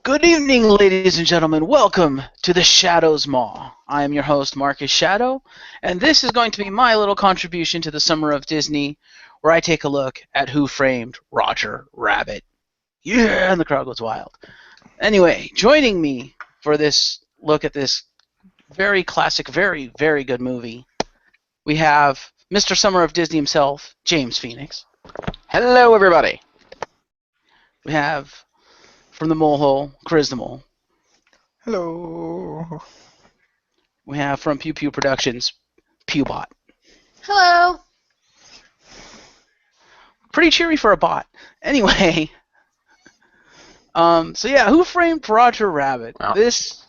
Good evening, ladies and gentlemen. Welcome to the Shadow's Maw. I am your host, Marcus Shadow, and this is going to be my little contribution to the Summer of Disney, where I take a look at Who Framed Roger Rabbit. Yeah, and the crowd goes wild. Anyway, joining me for this look at this very classic, very, very good movie, we have Mr. Summer of Disney himself, James Phoenix. Hello, everybody. We have, from the Mole Hole, Chriz the Mole. Hello. We have from Pew Pew Productions, Pewbot. Hello. Pretty cheery for a bot. Anyway, so yeah, Who Framed Roger Rabbit? Wow. This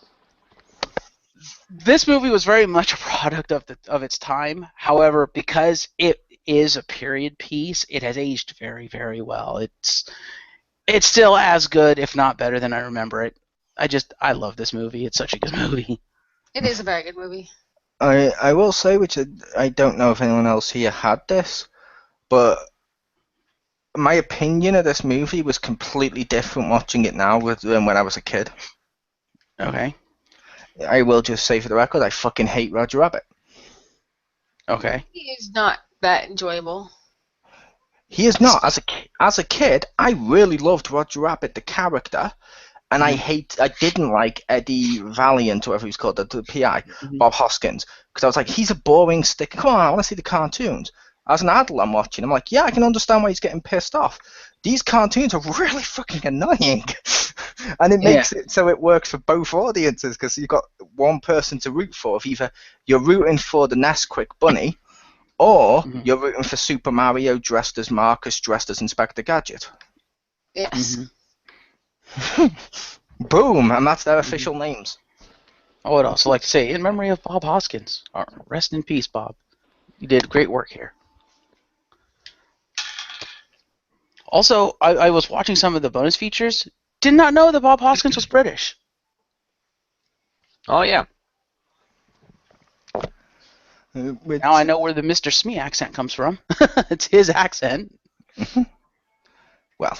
movie was very much a product of its time. However, because it is a period piece, it has aged very, very well. It's still as good, if not better, than I remember it. I love this movie. It's such a good movie. It is a very good movie. I will say, which I don't know if anyone else here had this, but my opinion of this movie was completely different watching it now than when I was a kid. Okay. I will just say for the record, I fucking hate Roger Rabbit. Okay. He is not that enjoyable. He is not. As a kid, I really loved Roger Rabbit, the character, and I didn't like Eddie Valiant, whoever he's called, the PI, Bob Hoskins, because I was like, he's a boring stick. Come on, I want to see the cartoons. As an adult, I'm watching. I'm like, yeah, I can understand why he's getting pissed off. These cartoons are really fucking annoying, and it makes it so it works for both audiences because you've got one person to root for. If either you're rooting for the Nesquik bunny, or you're rooting for Super Mario dressed as Marcus, dressed as Inspector Gadget. Yes. Boom, and that's their official names. I would also like to say, in memory of Bob Hoskins, rest in peace, Bob. You did great work here. Also, I was watching some of the bonus features. Did not know that Bob Hoskins was British. Oh, yeah. Now I know where the Mr. Smee accent comes from. It's his accent. Well,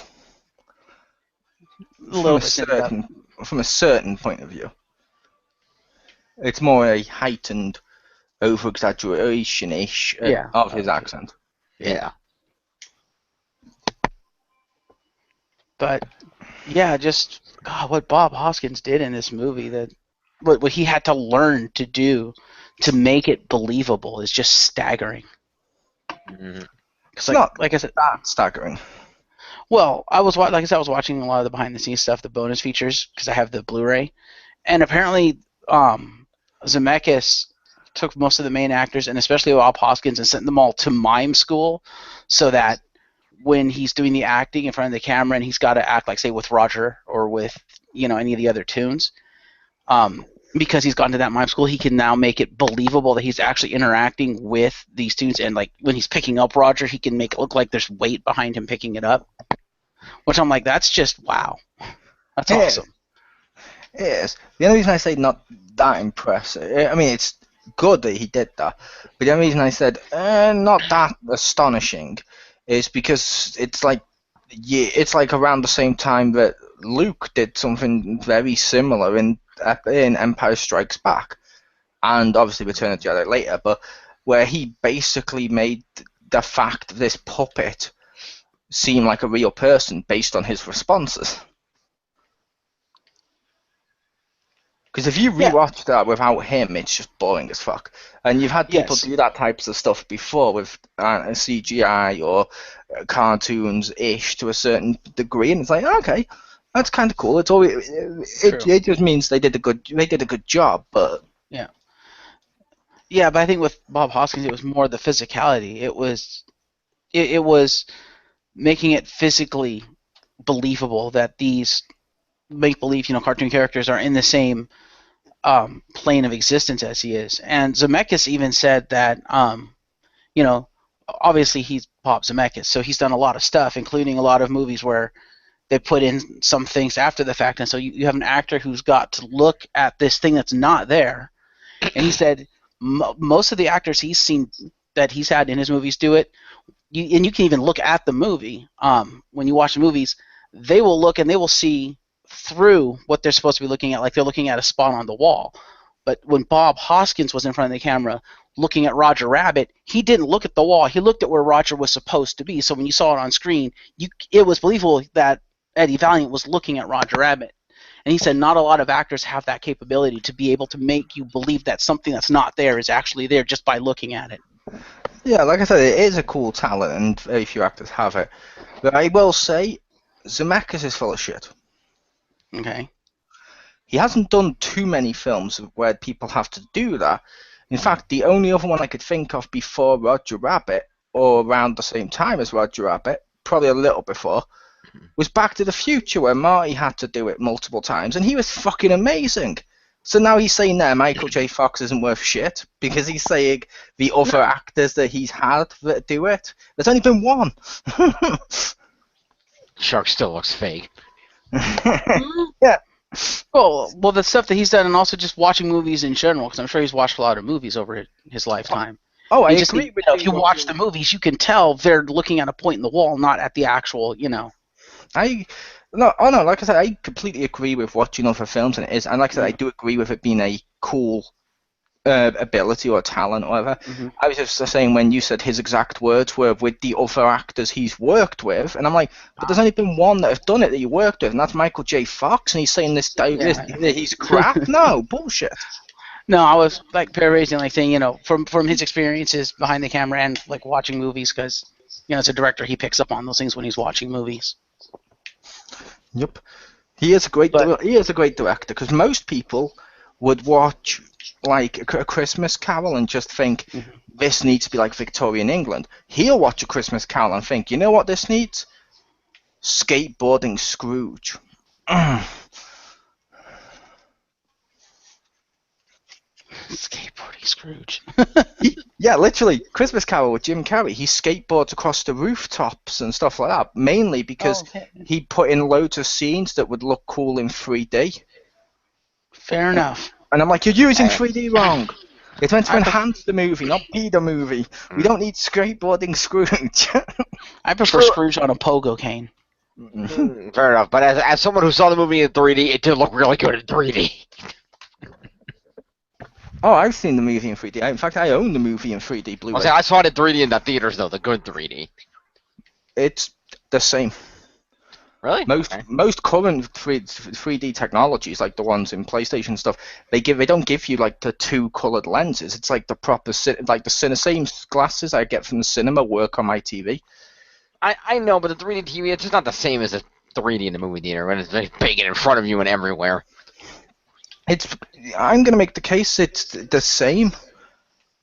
from a certain point of view. It's more a heightened over-exaggeration-ish of his accent. Yeah. But, yeah, just God, what Bob Hoskins did in this movie, what he had to learn to do to make it believable is just staggering. It's not like I said, that staggering. Well, I was watching a lot of the behind-the-scenes stuff, the bonus features, because I have the Blu-ray, and apparently Zemeckis took most of the main actors, and especially Bob Hoskins, and sent them all to mime school, so that when he's doing the acting in front of the camera and he's got to act like, say, with Roger or with any of the other tunes, because he's gone to that mime school, he can now make it believable that he's actually interacting with these tunes, and like when he's picking up Roger, he can make it look like there's weight behind him picking it up, which I'm like, that's just wow. That's awesome. It is. The only reason I say not that impressive, I mean, it's good that he did that, but the only reason I said not that astonishing is because it's like around the same time that Luke did something very similar in Empire Strikes Back, and obviously Return of the Jedi later, but where he basically made the fact of this puppet seem like a real person based on his responses. Because if you rewatch that without him, it's just boring as fuck. And you've had people do that types of stuff before with CGI or cartoons-ish to a certain degree, and it's like, okay, that's kind of cool. It's always it just means they did a good job, but but I think with Bob Hoskins, it was more the physicality. It was making it physically believable that these make-believe cartoon characters are in the same plane of existence as he is. And Zemeckis even said that obviously he's Bob Zemeckis, so he's done a lot of stuff, including a lot of movies where they put in some things after the fact, and so you have an actor who's got to look at this thing that's not there. And he said most of the actors he's seen that he's had in his movies do it, and you can even look at the movie when you watch the movies, they will look and they will see through what they're supposed to be looking at, like they're looking at a spot on the wall. But when Bob Hoskins was in front of the camera looking at Roger Rabbit, he didn't look at the wall. He looked at where Roger was supposed to be. So when you saw it on screen, it was believable that Eddie Valiant was looking at Roger Rabbit. And he said not a lot of actors have that capability to be able to make you believe that something that's not there is actually there just by looking at it. Yeah, like I said, it is a cool talent, and very few actors have it. But I will say, Zemeckis is full of shit. Okay. He hasn't done too many films where people have to do that. In fact, the only other one I could think of before Roger Rabbit, or around the same time as Roger Rabbit, probably a little before, was Back to the Future, where Marty had to do it multiple times, and he was fucking amazing. So now he's saying that Michael J. Fox isn't worth shit, because he's saying the other actors that he's had that do it. There's only been one. Shark still looks fake. Yeah. Well, the stuff that he's done, and also just watching movies in general, because I'm sure he's watched a lot of movies over his lifetime. Oh, I just, agree with you. If you watch the movies, you can tell they're looking at a point in the wall, not at the actual, like I said, I completely agree with watching other films, and it is, and like I said, I do agree with it being a cool ability or talent or whatever. Mm-hmm. I was just saying when you said his exact words were with the other actors he's worked with, and I'm like, but there's only been one that have done it that you worked with, and that's Michael J. Fox, and he's saying he's crap? No, bullshit. No, I was like paraphrasing, like saying, from his experiences behind the camera and like watching movies, because as a director, he picks up on those things when he's watching movies. Yep, he is a great director, because most people would watch like a Christmas Carol and just think this needs to be like Victorian England. He'll watch a Christmas Carol and think, you know what this needs? Skateboarding Scrooge. Skateboarding Scrooge. Yeah, literally, Christmas Carol with Jim Carrey. He skateboards across the rooftops and stuff like that, mainly because he put in loads of scenes that would look cool in 3D. Fair enough. And I'm like, you're using 3D wrong. It's meant to enhance the movie, not be the movie. We don't need skateboarding Scrooge. I prefer Scrooge on a pogo cane. Fair enough, but as someone who saw the movie in 3D, it did look really good in 3D. Oh, I've seen the movie in 3D. In fact, I own the movie in 3D Blu-ray. I saw it in 3D in the theaters, though, the good 3D. It's the same. Really? Most current 3D technologies, like the ones in PlayStation stuff, they don't give you like the two colored lenses. It's like the proper like the same glasses I get from the cinema work on my TV. I know, but the 3D TV, it's just not the same as the 3D in the movie theater when it's very big and in front of you and everywhere. I'm going to make the case it's the same,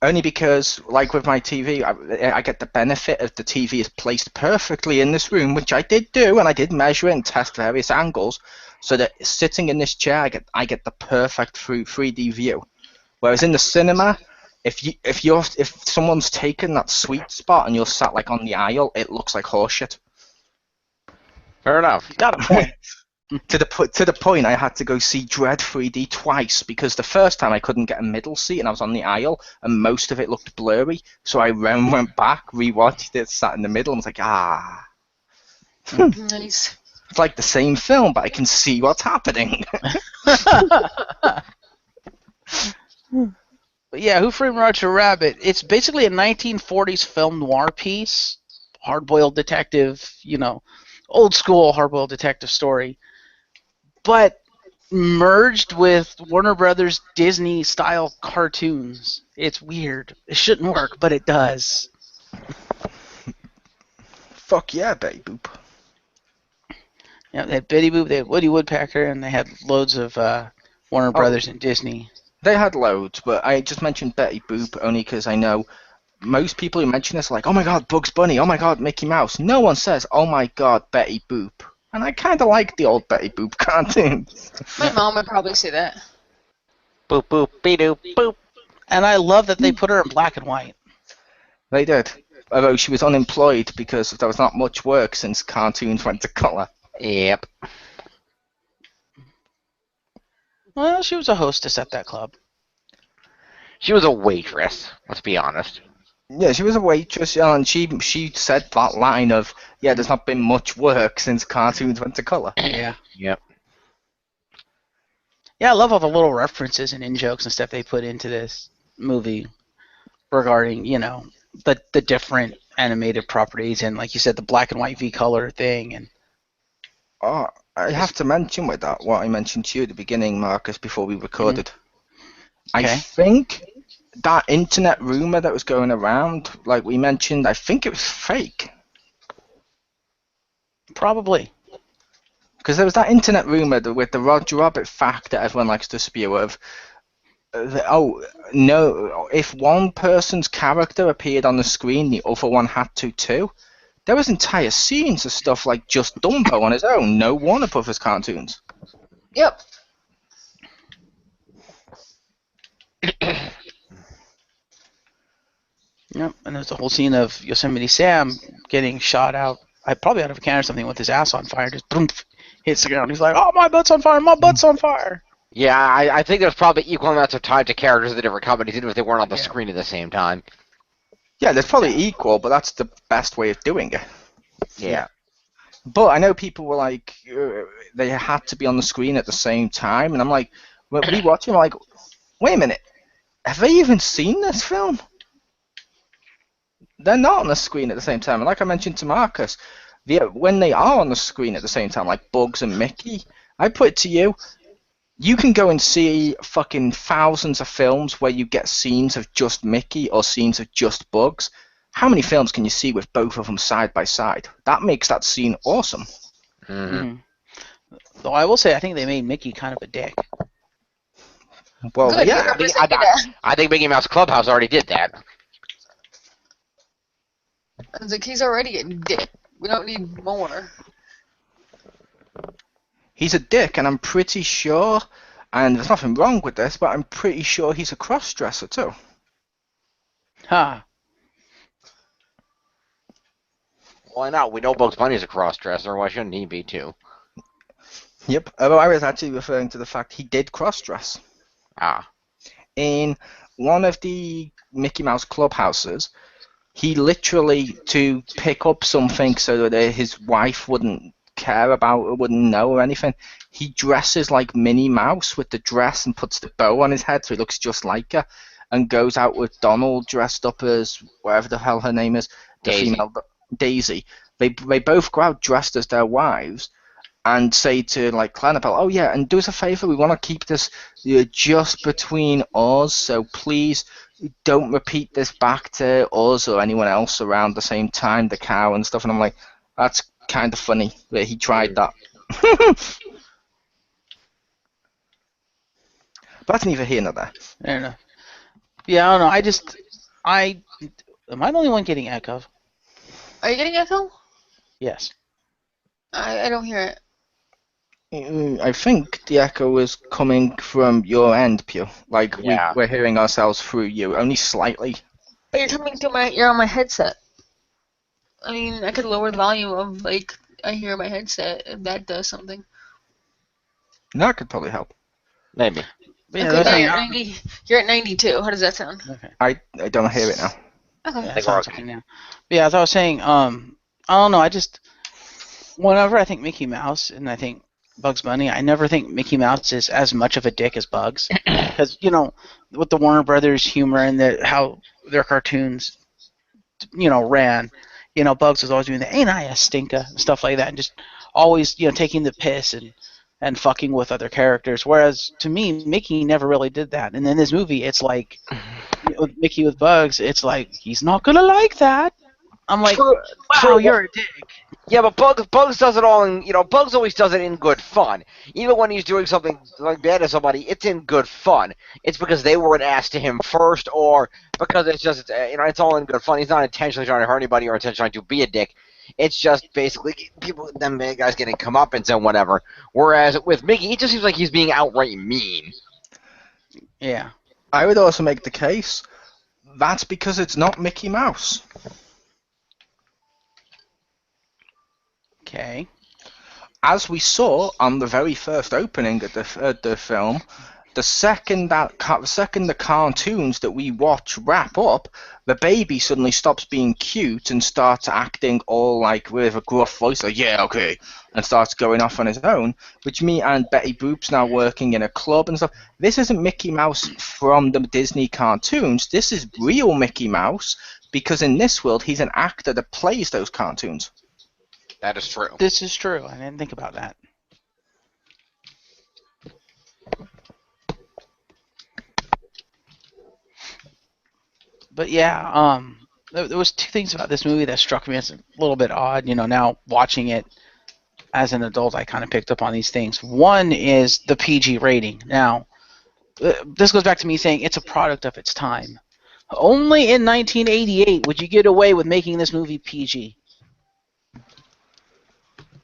only because, like with my TV, I get the benefit of the TV is placed perfectly in this room, which I did do, and I did measure it and test various angles, so that sitting in this chair, I get the perfect 3D view. Whereas in the cinema, if someone's taken that sweet spot and you're sat like on the aisle, it looks like horseshit. Fair enough. You got a point. To the point I had to go see Dread 3D twice, because the first time I couldn't get a middle seat and I was on the aisle and most of it looked blurry, so I went back, rewatched it, sat in the middle, and was like, Nice. It's like the same film, but I can see what's happening. But yeah, Who Framed Roger Rabbit? It's basically a 1940s film noir piece, hard-boiled detective, old school hard-boiled detective story, but merged with Warner Brothers Disney style cartoons. It's weird. It shouldn't work, but it does. Fuck yeah, Betty Boop. Yeah, they had Betty Boop, they had Woody Woodpecker, and they had loads of Warner Brothers and Disney. They had loads, but I just mentioned Betty Boop only because I know most people who mention this are like, oh my god, Bugs Bunny, oh my god, Mickey Mouse. No one says, oh my god, Betty Boop. And I kind of like the old Betty Boop cartoons. My mom would probably say that. Boop, boop, be-doop, boop. And I love that they put her in black and white. They did. Although she was unemployed because there was not much work since cartoons went to colour. Yep. Well, she was a hostess at that club. She was a waitress, let's be honest. Yeah, she was a waitress, and she said that line of, yeah, there's not been much work since cartoons went to colour. Yeah. Yep. Yeah, I love all the little references and in jokes and stuff they put into this movie regarding, the different animated properties and, like you said, the black and white V color thing. And Oh, I have to mention with that what I mentioned to you at the beginning, Marcus, before we recorded. I Okay. think that internet rumor that was going around, like we mentioned, I think it was fake. Probably. Because there was that internet rumor with the Roger Rabbit fact that everyone likes to spew of. Oh, no, if one person's character appeared on the screen, the other one had to too. There was entire scenes of stuff like just Dumbo on his own, no Warner Brothers cartoons. Yep. Yep. And there's a whole scene of Yosemite Sam getting shot out, probably out of a can or something, with his ass on fire. Just boom, hits the ground. He's like, "Oh, my butt's on fire! My butt's on fire!" Yeah, I think there's probably equal amounts of time to characters of the different companies, even if they weren't on the screen at the same time. Yeah, there's probably equal, but that's the best way of doing it. Yeah. But I know people were like, they had to be on the screen at the same time, and I'm like, when we watch them, like, wait a minute, have they even seen this film? They're not on the screen at the same time, and like I mentioned to Marcus, when they are on the screen at the same time, like Bugs and Mickey, I put it to you, you can go and see fucking thousands of films where you get scenes of just Mickey or scenes of just Bugs. How many films can you see with both of them side by side? That makes that scene awesome. Mm-hmm. Though I will say, I think they made Mickey kind of a dick. Well, Good, yeah. I think Mickey Mouse Clubhouse already did that. I was like, he's already a dick. We don't need more. He's a dick, and I'm pretty sure, and there's nothing wrong with this, but I'm pretty sure he's a cross-dresser too. Ha. Why not? We know Bugs Bunny's a cross-dresser. Why shouldn't he be too? Yep. Although I was actually referring to the fact he did cross-dress. Ah. In one of the Mickey Mouse clubhouses, he literally, to pick up something so that his wife wouldn't care about or wouldn't know or anything, he dresses like Minnie Mouse with the dress and puts the bow on his head so he looks just like her, and goes out with Donald dressed up as whatever the hell her name is, the Daisy. female Daisy. They both go out dressed as their wives and say to like Clanabelle, oh yeah, and do us a favor, we want to keep this just between us, so please don't repeat this back to us or anyone else around the same time, the cow and stuff. And I'm like, that's kind of funny that he tried that. But that's neither here nor there. I don't know. Yeah, I don't know. Am I the only one getting echo? Are you getting echo? Yes. I don't hear it. I think the echo is coming from your end, Pew. Like, Yeah. we're hearing ourselves through you, only slightly. But you're on my headset. I mean, I could lower the volume of, like, I hear my headset, if that does something. That could probably help. Maybe. Yeah, Okay, that's now like- you're at 92. How does that sound? Okay. I don't hear it now. Okay. Yeah, think that sounds we're okay now. But yeah, as I was saying, I don't know. Whenever I think Mickey Mouse and I think Bugs Bunny, I never think Mickey Mouse is as much of a dick as Bugs, because with the Warner Brothers humor and how their cartoons, ran, Bugs was always doing the "ain't I a stinker" and stuff like that, and just always taking the piss and fucking with other characters. Whereas to me, Mickey never really did that. And in this movie, it's like with Mickey with Bugs, it's like he's not gonna like that. I'm like, wow, you're a dick. Yeah, but Bugs does it all in, Bugs always does it in good fun. Even when he's doing something like bad to somebody, it's in good fun. It's because they were an ass to him first, or because it's just, it's all in good fun. He's not intentionally trying to hurt anybody or intentionally trying to be a dick. It's just basically them bad guys getting comeuppance and whatever. Whereas with Mickey, it just seems like he's being outright mean. Yeah. I would also make the case that's because it's not Mickey Mouse. Okay. As we saw on the very first opening of the film, the second the cartoons that we watch wrap up, the baby suddenly stops being cute and starts acting all like with a gruff voice, like yeah, okay, and starts going off on his own. Which and Betty Boop's now working in a club and stuff. This isn't Mickey Mouse from the Disney cartoons. This is real Mickey Mouse because in this world he's an actor that plays those cartoons. That is true. This is true. I didn't think about that. But yeah, there was two things about this movie that struck me as a little bit odd. You know, now watching it as an adult, I kind of picked up on these things. One is the PG rating. Now, this goes back to me saying it's a product of its time. Only in 1988 would you get away with making this movie PG.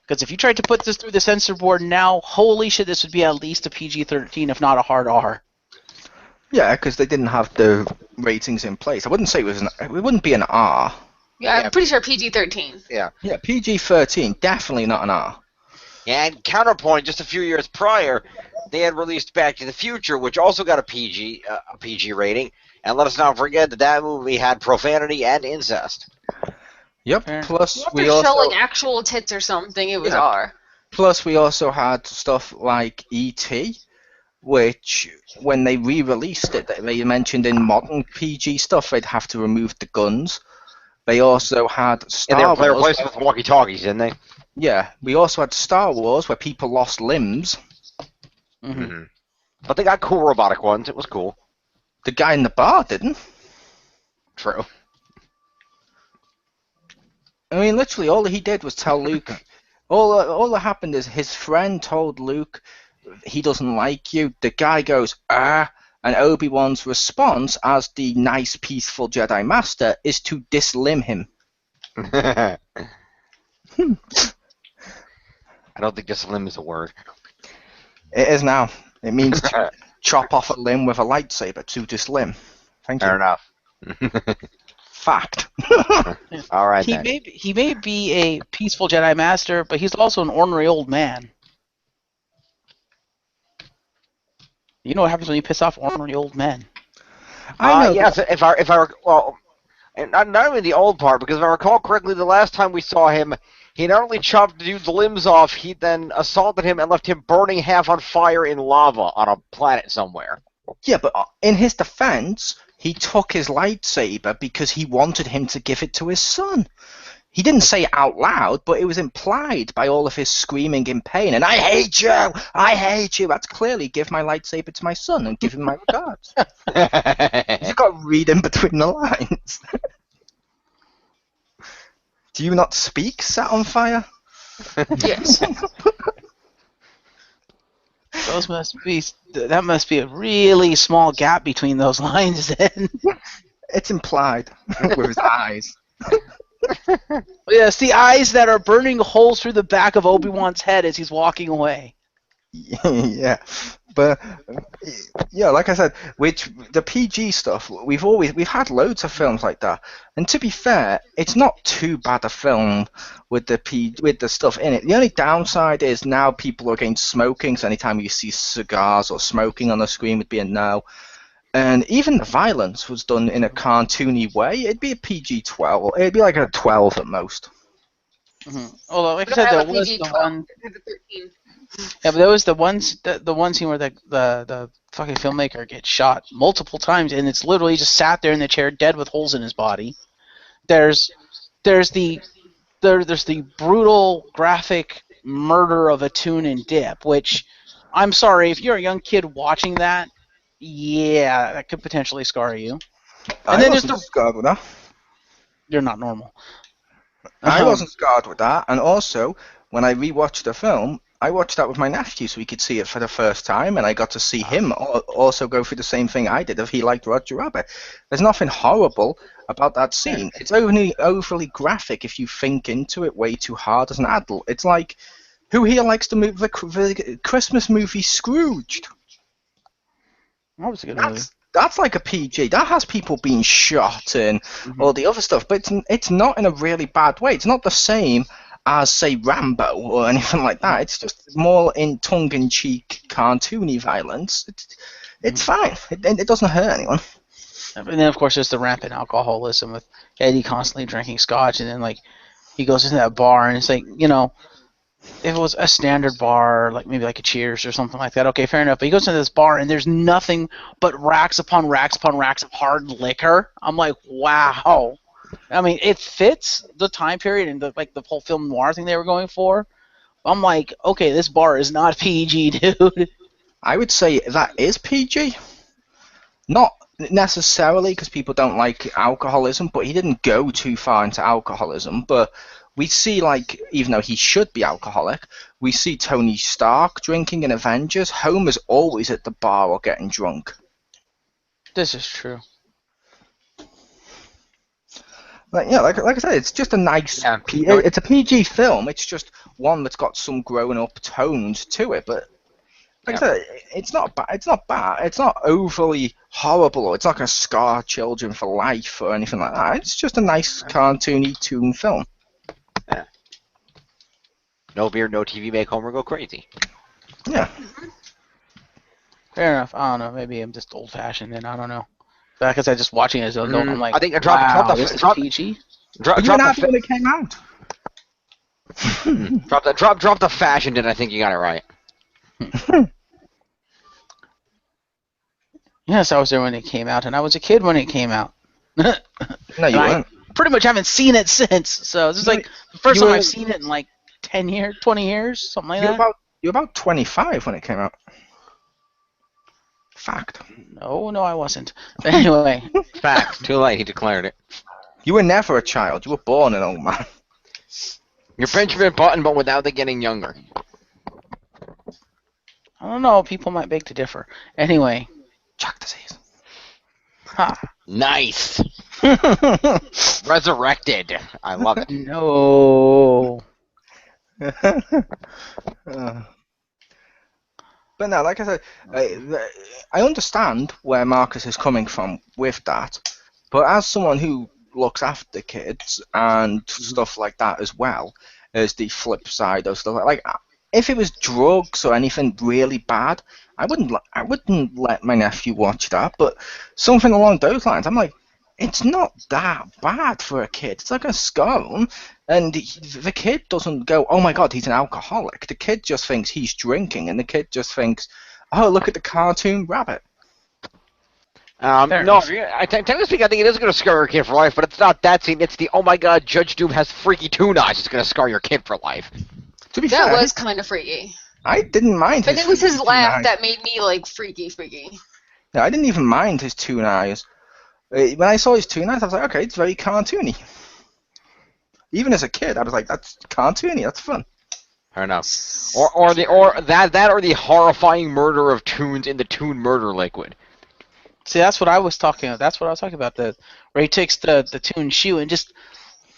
Because if you tried to put this through the censor board now, holy shit, this would be at least a PG-13, if not a hard R. Yeah, because they didn't have the ratings in place. I wouldn't say it wouldn't be an R. Yeah, I'm pretty sure PG-13. Yeah. Yeah, PG-13, definitely not an R. Yeah, and counterpoint, just a few years prior, they had released Back to the Future, which also got a PG rating. And let us not forget that movie had profanity and incest. Yep. Fair. Plus You have we to show also like actual tits or something. It was Yeah. R. plus we also had stuff like E.T., which when they re-released it, they mentioned in modern PG stuff they'd have to remove the guns. They also had And Star they Wars. replaced it with walkie-talkies, didn't they? Yeah, we also had Star Wars where people lost limbs. Mm-hmm. Mm-hmm. But they got cool robotic ones. It was cool. The guy in the bar didn't. True. I mean, literally, all he did was tell Luke. All that happened is his friend told Luke he doesn't like you. The guy goes, ah, and Obi-Wan's response, as the nice, peaceful Jedi Master, is to dislimb him. I don't think this limb is a word. It is now. It means to chop off a limb with a lightsaber, to dislimb. Thank Fair you. enough. Fact. All right, He then. may be a peaceful Jedi Master, but he's also an ornery old man. You know what happens when you piss off ornery old men? I know. Yes, if I well, and not even the old part, because if I recall correctly, the last time we saw him, he not only chopped the dude's limbs off, he then assaulted him and left him burning half on fire in lava on a planet somewhere. Yeah, but in his defense, he took his lightsaber because he wanted him to give it to his son. He didn't say it out loud, but it was implied by all of his screaming in pain. And I hate you! I hate you! That's clearly give my lightsaber to my son and give him my regards. You've got to read in between the lines. Do you not speak, Set on Fire? Yes. That must be a really small gap between those lines then. It's implied with his eyes. Yes, the eyes that are burning holes through the back of Obi-Wan's head as he's walking away. Yeah, but yeah, like I said, which the PG stuff, we've had loads of films like that, and to be fair, it's not too bad a film with the stuff in it. The only downside is now people are against smoking, so anytime you see cigars or smoking on the screen would be a no. And even the violence was done in a cartoony way. It'd be a PG-12. It'd be like a 12 at most. Mm-hmm. Although, like I said, there was the one. Yeah, but there was the one scene where the fucking filmmaker gets shot multiple times, and it's literally just sat there in the chair, dead with holes in his body. There's the brutal graphic murder of a tune and dip, which I'm sorry if you're a young kid watching that. Yeah, that could potentially scar you. And then there's scarred with that. You're not normal. I wasn't scarred with that, and also when I rewatched the film, I watched that with my nephew so we could see it for the first time, and I got to see him also go through the same thing I did if he liked Roger Rabbit. There's nothing horrible about that scene. It's overly graphic if you think into it way too hard as an adult. It's like, who here likes the Christmas movie Scrooged? That was a good movie. That's like a PG. That has people being shot and all the other stuff, but it's not in a really bad way. It's not the same as, say, Rambo or anything like that. It's just more in tongue-in-cheek, cartoony violence. It's fine. It doesn't hurt anyone. And then, of course, there's the rampant alcoholism with Eddie constantly drinking scotch, and then, like, he goes into that bar, and it's like, you know, if it was a standard bar, like maybe like a Cheers or something like that, okay, fair enough. But he goes into this bar, and there's nothing but racks upon racks upon racks of hard liquor. I'm like, wow. I mean, it fits the time period and the whole film noir thing they were going for. I'm like, okay, this bar is not PG, dude. I would say that is PG. Not necessarily because people don't like alcoholism, but he didn't go too far into alcoholism. But we see, like, even though he should be alcoholic, we see Tony Stark drinking in Avengers. Homer's always at the bar or getting drunk. This is true. Like I said, it's just a nice. Yeah. It's a PG film. It's just one that's got some grown-up tones to it. But like I said, it's not bad. It's not bad. It's not overly horrible, or it's not going to scar children for life or anything like that. It's just a nice cartoony toon film. Yeah. No beer, no TV, make Homer go crazy. Yeah. Fair enough. I don't know. Maybe I'm just old-fashioned, and I don't know. But like I said, just watching it as an adult, I'm like, I think wow, this is PG? But you were happy when it came out. Drop the fashion, and I think you got it right. Yes, I was there when it came out, and I was a kid when it came out. No, you weren't. Pretty much haven't seen it since. So this is like the first time I've seen it in like 10 years, 20 years, something like that. You're about 25 when it came out. Fact. No, I wasn't. But anyway. Fact. Too late. He declared it. You were never a child. You were born an old man. You're Benjamin Button, but without the getting younger. I don't know. People might beg to differ. Anyway. Chuck disease. Ha. Nice. Resurrected. I love it. No. But no, like I said, I understand where Marcus is coming from with that. But as someone who looks after kids and stuff like that as well, as the flip side of stuff like if it was drugs or anything really bad, I wouldn't let my nephew watch that. But something along those lines, I'm like, it's not that bad for a kid. It's like a scone, and the kid doesn't go, oh my god, he's an alcoholic. The kid just thinks he's drinking, and the kid just thinks, oh, look at the cartoon rabbit. No, technically speaking, I think it is going to scar your kid for life, but it's not that scene. It's the, oh my god, Judge Doom has freaky toon eyes. It's going to scar your kid for life. To be fair, that was kind of freaky. I didn't mind But his it was his laugh eyes. that made me, like, freaky. No, I didn't even mind his toon eyes. When I saw his toon eyes, I was like, okay, it's very cartoony. Even as a kid, I was like, that's cartoony, that's fun. Fair enough. Or the horrifying murder of toons in the toon murder liquid. See, that's what I was talking about. That's what I was talking about. Where he takes the toon shoe and just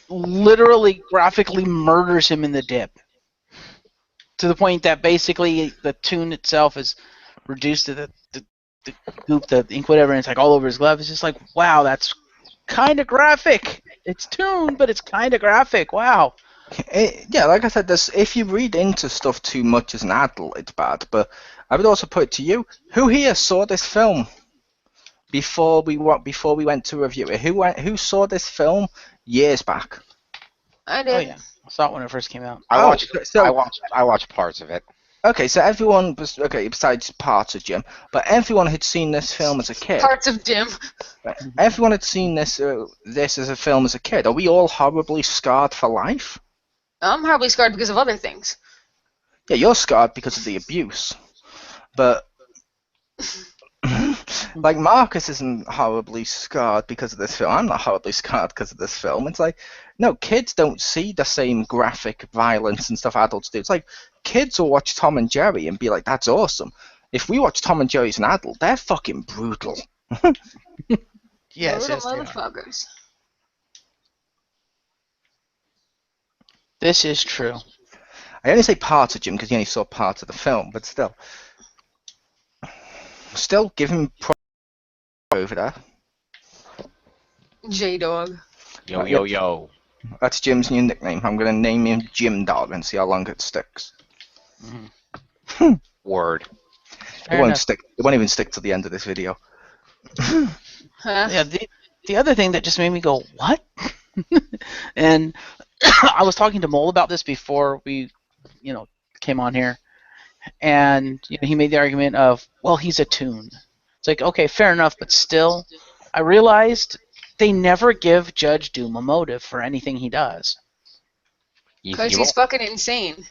literally graphically murders him in the dip. To the point that basically the toon itself is reduced to the goop, the ink, whatever, and it's like all over his glove. It's just like, wow, that's kind of graphic. It's toon, but it's kind of graphic. Wow. Yeah, like I said, if you read into stuff too much as an adult, it's bad. But I would also put it to you: who here saw this film before we went to review it? Who saw this film years back? I did. Oh yeah, I saw it when it first came out. I watched parts of it. Okay, so everyone was besides parts of Jim, but everyone had seen this film as a kid. Parts of Jim. Everyone had seen this as a film as a kid. Are we all horribly scarred for life? I'm horribly scarred because of other things. Yeah, you're scarred because of the abuse, but like Marcus isn't horribly scarred because of this film. I'm not horribly scarred because of this film. It's like, no, kids don't see the same graphic violence and stuff adults do. It's like kids will watch Tom and Jerry and be like, that's awesome. If we watch Tom and Jerry as an adult, they're fucking brutal. Yes, motherfuckers. This is true. I only say parts of Jim because you only saw parts of the film, but still. Still, give him over there. J-Dog. Yo. That's Jim's new nickname. I'm going to name him Jim Dog and see how long it sticks. Word. It won't stick. It won't even stick to the end of this video. Huh? Yeah, the other thing that just made me go, what? And I was talking to Mole about this before we, came on here, and he made the argument of, well, he's a toon. It's like, okay, fair enough, but still, I realized they never give Judge Doom a motive for anything he does. Because he's fucking insane.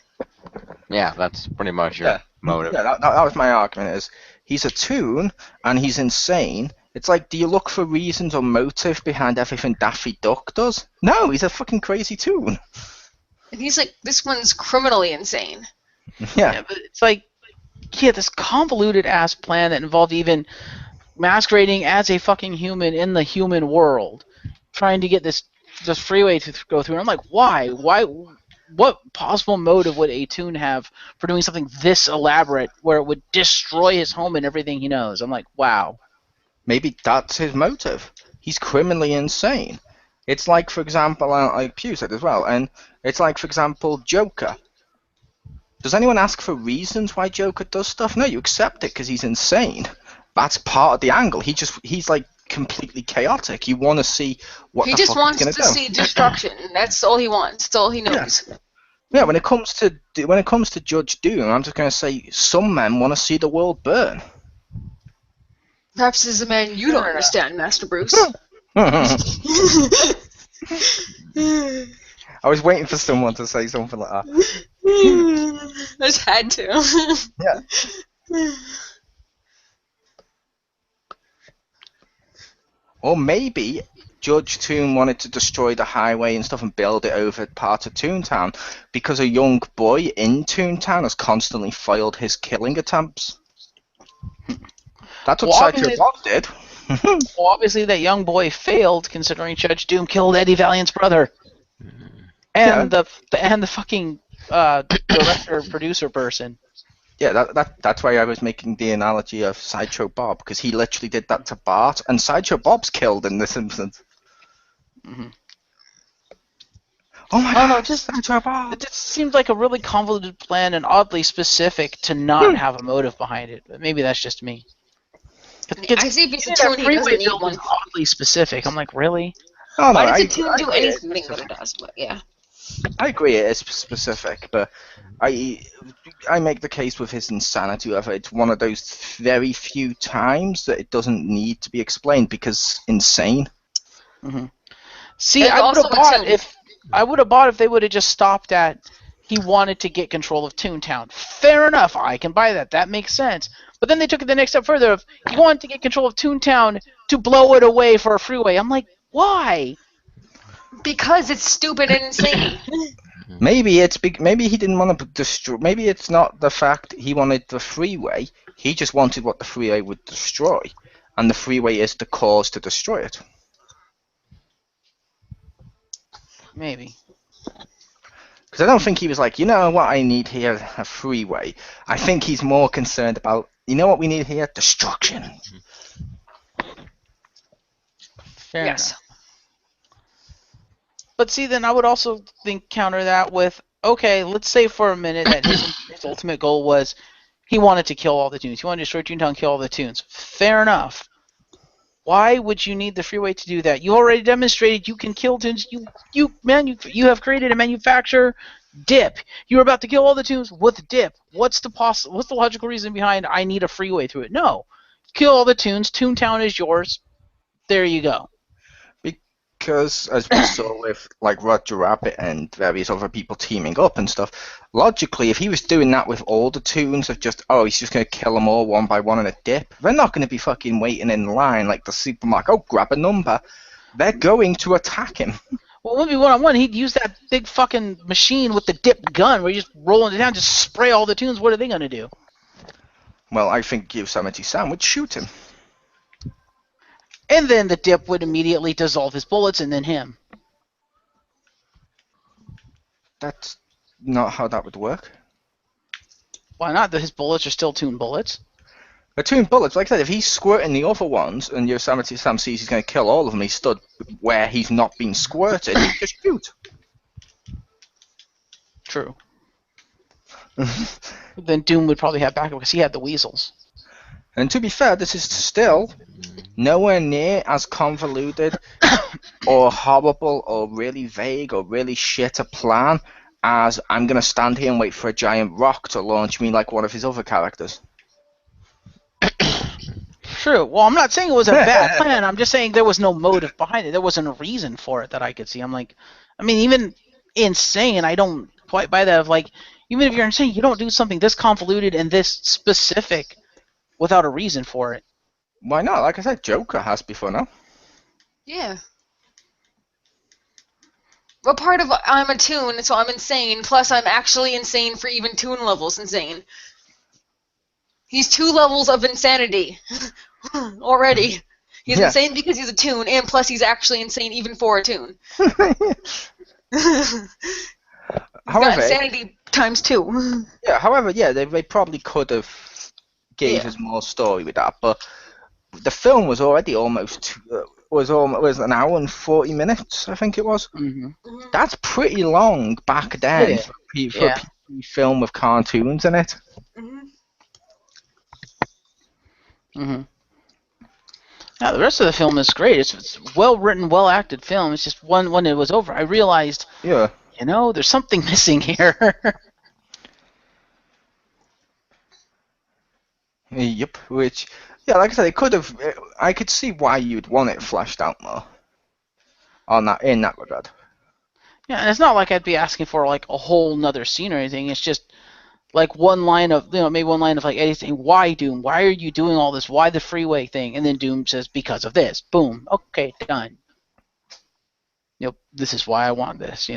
Yeah, that's pretty much your motive. Yeah, that was my argument. Is he's a toon and he's insane. It's like, do you look for reasons or motive behind everything Daffy Duck does? No, he's a fucking crazy toon. And he's like, this one's criminally insane. Yeah, but it's like, this convoluted ass plan that involved even masquerading as a fucking human in the human world, trying to get this freeway to go through. And I'm like, why? What possible motive would a toon have for doing something this elaborate where it would destroy his home and everything he knows? I'm like, wow. Maybe that's his motive. He's criminally insane. It's like, for example, like Pew said as well, and it's like, for example, Joker. Does anyone ask for reasons why Joker does stuff? No, you accept it because he's insane. That's part of the angle. He's like completely chaotic. You want to see what he the just fuck wants he's to gonna do. see destruction. That's all he wants. That's all he knows. Yeah, when it comes to Judge Doom, I'm just gonna say some men want to see the world burn. Perhaps this is a man you don't understand, Master Bruce. I was waiting for someone to say something like that. I just had to. Yeah. Or maybe Judge Toon wanted to destroy the highway and stuff and build it over part of Toontown because a young boy in Toontown has constantly foiled his killing attempts. That's what Sideshow Bob did. Well, obviously that young boy failed, considering Judge Doom killed Eddie Valiant's brother, and the fucking director producer person. Yeah, that's why I was making the analogy of Sideshow Bob, because he literally did that to Bart, and Sideshow Bob's killed in The Simpsons. Mm-hmm. Oh my god, Sideshow Bob! It just seems like a really convoluted plan and oddly specific to not have a motive behind it. But maybe that's just me. I see if it's a toon, he doesn't need one. Oddly specific. I'm like, really? Oh, no, Why does a toon do anything that it does? But yeah. I agree it is specific, but I make the case with his insanity of it. It's one of those very few times that it doesn't need to be explained because insane. Mm-hmm. See, I would have bought if they would have just stopped at he wanted to get control of Toontown. Fair enough, I can buy that. That makes sense. But then they took it the next step further of he wanted to get control of Toontown to blow it away for a freeway. I'm like, why? Because it's stupid and insane. Maybe he didn't want to destroy. Maybe it's not the fact he wanted the freeway. He just wanted what the freeway would destroy, and the freeway is the cause to destroy it. Maybe. Because I don't think he was like, you know what I need here, a freeway. I think he's more concerned about, you know what we need here, destruction. Fair enough. But see, then I would also counter that with, okay, let's say for a minute that his ultimate goal was he wanted to kill all the Toons. He wanted to destroy Toontown, kill all the Toons. Fair enough. Why would you need the freeway to do that? You already demonstrated you can kill Toons. You have created a manufacturer, dip. You're about to kill all the Toons with dip. What's the logical reason behind I need a freeway through it? No. Kill all the Toons. Toontown is yours. There you go. Because, as we saw with like Roger Rabbit and various other people teaming up and stuff, logically, if he was doing that with all the Toons of just, he's just going to kill them all one by one in a dip, they're not going to be fucking waiting in line like the supermarket, grab a number. They're going to attack him. Well, it wouldn't be one-on-one. He'd use that big fucking machine with the dip gun where you just rolling it down, just spray all the Toons. What are they going to do? Well, I think Yosemite Sam would shoot him. And then the dip would immediately dissolve his bullets and then him. That's not how that would work. Why not? His bullets are still Toon bullets. They're Toon bullets. Like I said, if he's squirting the other ones and Yosemite Sam sees he's going to kill all of them, he stood where he's not been squirted, he'd just shoot. True. Then Doom would probably have backup because he had the weasels. And to be fair, this is still nowhere near as convoluted or horrible or really vague or really shit a plan as I'm going to stand here and wait for a giant rock to launch me like one of his other characters. True. Well, I'm not saying it was a bad plan. I'm just saying there was no motive behind it. There wasn't a reason for it that I could see. I'm like, I mean, even insane, I don't quite buy that. Of like, even if you're insane, you don't do something this convoluted and this specific without a reason for it. Why not? Like I said, Joker has before now. Yeah. Well, part of I'm a toon, so I'm insane. Plus, I'm actually insane for even toon levels insane. He's 2 levels of insanity already. He's insane because he's a toon, and plus he's actually insane even for a toon. However, insanity times 2. Yeah. However, yeah, they probably could have gave us more story with that, but the film was already almost was an hour and 40 minutes, I think it was. Mm-hmm. That's pretty long back then for a film with cartoons in it. Mm-hmm. Yeah, the rest of the film is great. It's well written, well acted film. It's just when it was over, I realized, there's something missing here. Yep. Which, like I said, it could have. I could see why you'd want it fleshed out more. In that regard. Yeah, and it's not like I'd be asking for like a whole nother scene or anything. It's just like one line of, maybe one line of like Eddie saying, "Why, Doom? Why are you doing all this? Why the freeway thing?" And then Doom says, "Because of this." Boom. Okay, done. This is why I want this.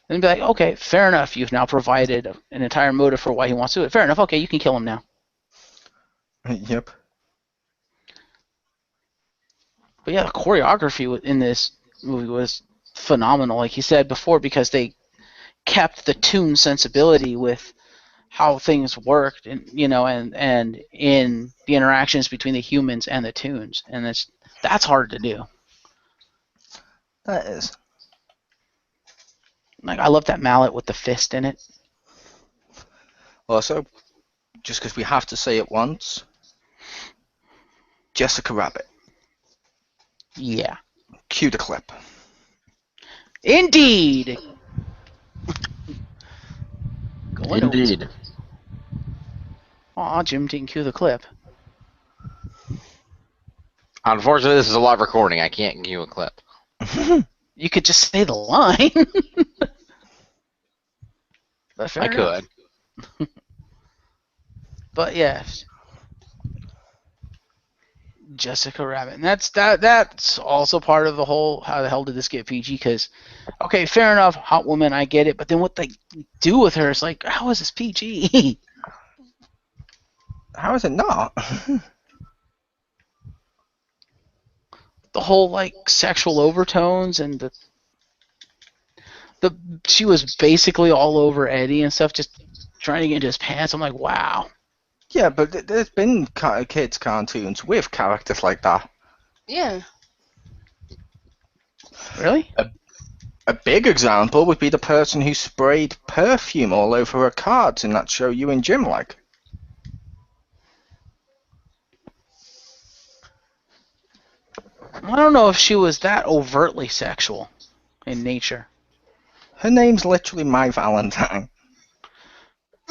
And be like, okay, fair enough. You've now provided an entire motive for why he wants to do it. Fair enough. Okay, you can kill him now. Yep. But yeah, the choreography in this movie was phenomenal, like you said before, because they kept the toon sensibility with how things worked, and and in the interactions between the humans and the toons, and that's hard to do. That is. Like, I love that mallet with the fist in it. Also, just because we have to say it once, Jessica Rabbit. Yeah. Cue the clip. Indeed. Indeed. Aw, Jim didn't cue the clip. Unfortunately, this is a live recording. I can't cue a clip. You could just say the line. But I could. But yeah, Jessica Rabbit, and that's also part of the whole how the hell did this get PG? Because okay, fair enough, hot woman, I get it, but then what they do with her is like, how is this PG? How is it not? The whole like sexual overtones and the she was basically all over Eddie and stuff, just trying to get into his pants. I'm like, wow. Yeah, but there's been kids' cartoons with characters like that. Yeah. Really? A big example would be the person who sprayed perfume all over her cards in that show you and Jim like. I don't know if she was that overtly sexual in nature. Her name's literally My Valentine.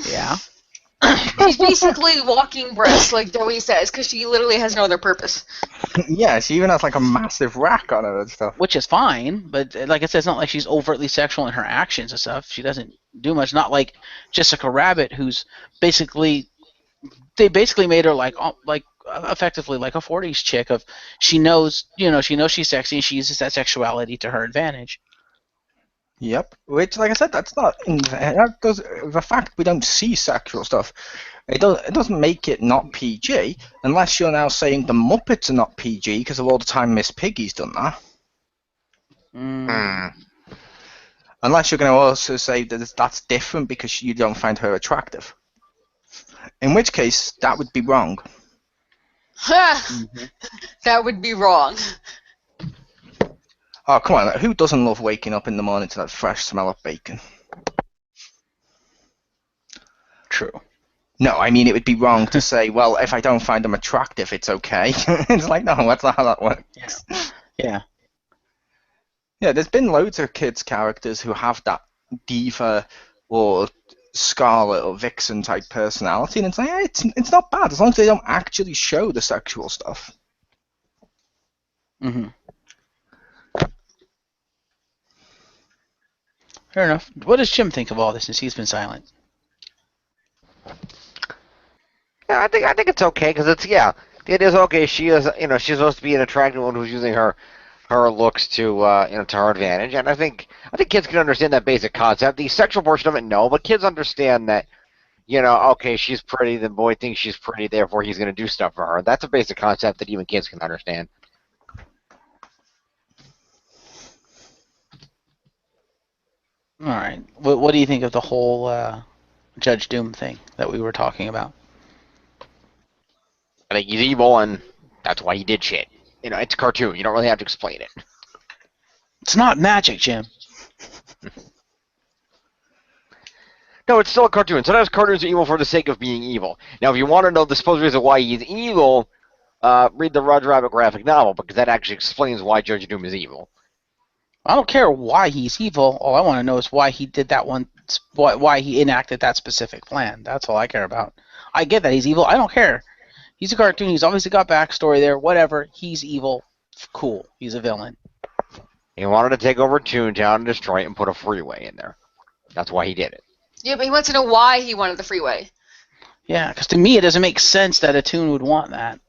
Yeah. She's basically walking breasts, like Joey says, because she literally has no other purpose. Yeah, she even has like a massive rack on her and stuff. Which is fine, but like I said, it's not like she's overtly sexual in her actions and stuff. She doesn't do much. Not like Jessica Rabbit, who's basically, they basically made her like effectively like a 40s chick of, she knows she's sexy and she uses that sexuality to her advantage. Yep. Which, like I said, that's not that does the fact we don't see sexual stuff. It doesn't make it not PG, unless you're now saying the Muppets are not PG because of all the time Miss Piggy's done that. Unless you're going to also say that that's different because you don't find her attractive. In which case, that would be wrong. That would be wrong. Oh, come on. Who doesn't love waking up in the morning to that fresh smell of bacon? True. No, I mean, it would be wrong to say, well, if I don't find them attractive, it's okay. It's like, no, that's not how that works. Yeah. Yeah, there's been loads of kids' characters who have that diva or Scarlet or Vixen type personality, and it's like, it's not bad as long as they don't actually show the sexual stuff. Mm-hmm. Fair enough. What does Jim think of all this since he's been silent? Yeah, I think it's okay because it's the idea is okay. She is she's supposed to be an attractive one who's using her looks to to her advantage, and I think kids can understand that basic concept. The sexual portion of it, no, but kids understand that okay, she's pretty, the boy thinks she's pretty, therefore he's going to do stuff for her. That's a basic concept that even kids can understand. All right. What do you think of the whole Judge Doom thing that we were talking about? I think he's evil, and that's why he did shit. It's a cartoon. You don't really have to explain it. It's not magic, Jim. No, it's still a cartoon. Sometimes cartoons are evil for the sake of being evil. Now, if you want to know the supposed reason why he's evil, read the Roger Rabbit graphic novel, because that actually explains why Judge Doom is evil. I don't care why he's evil. All I want to know is why he did that one, why he enacted that specific plan. That's all I care about. I get that he's evil. I don't care. He's a cartoon. He's obviously got backstory there. Whatever. He's evil. Cool. He's a villain. He wanted to take over Toontown and destroy it and put a freeway in there. That's why he did it. Yeah, but he wants to know why he wanted the freeway. Yeah, because to me it doesn't make sense that a Toon would want that.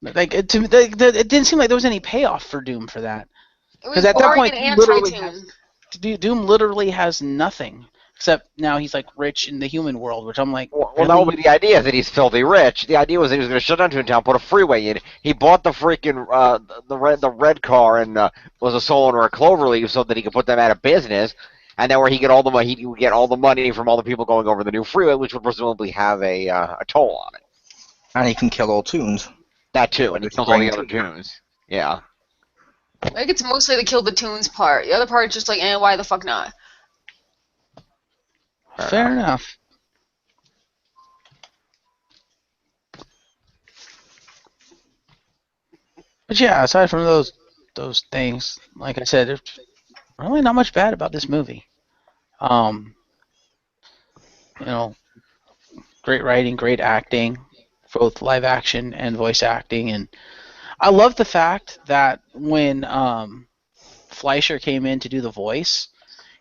Like it didn't seem like there was any payoff for Doom for that. Because at that point, Doom literally has nothing. Except now he's like rich in the human world, which I'm like. Well, really? that would be the idea, that he's filthy rich. The idea was that he was going to shut down Toontown, put a freeway in. He bought the freaking the red car and was a sole owner of Cloverleaf so that he could put them out of business, and then where he get all the money, he would get all the money from all the people going over the new freeway, which would presumably have a toll on it. And he can kill all Toons. That too, and he kills all the other Toons. Yeah. I think it's mostly the kill the Toons part. The other part is just like, why the fuck not? Fair enough. But yeah, aside from those things, like I said, there's really not much bad about this movie. Great writing, great acting, both live action and voice acting, and I love the fact that when Fleischer came in to do the voice,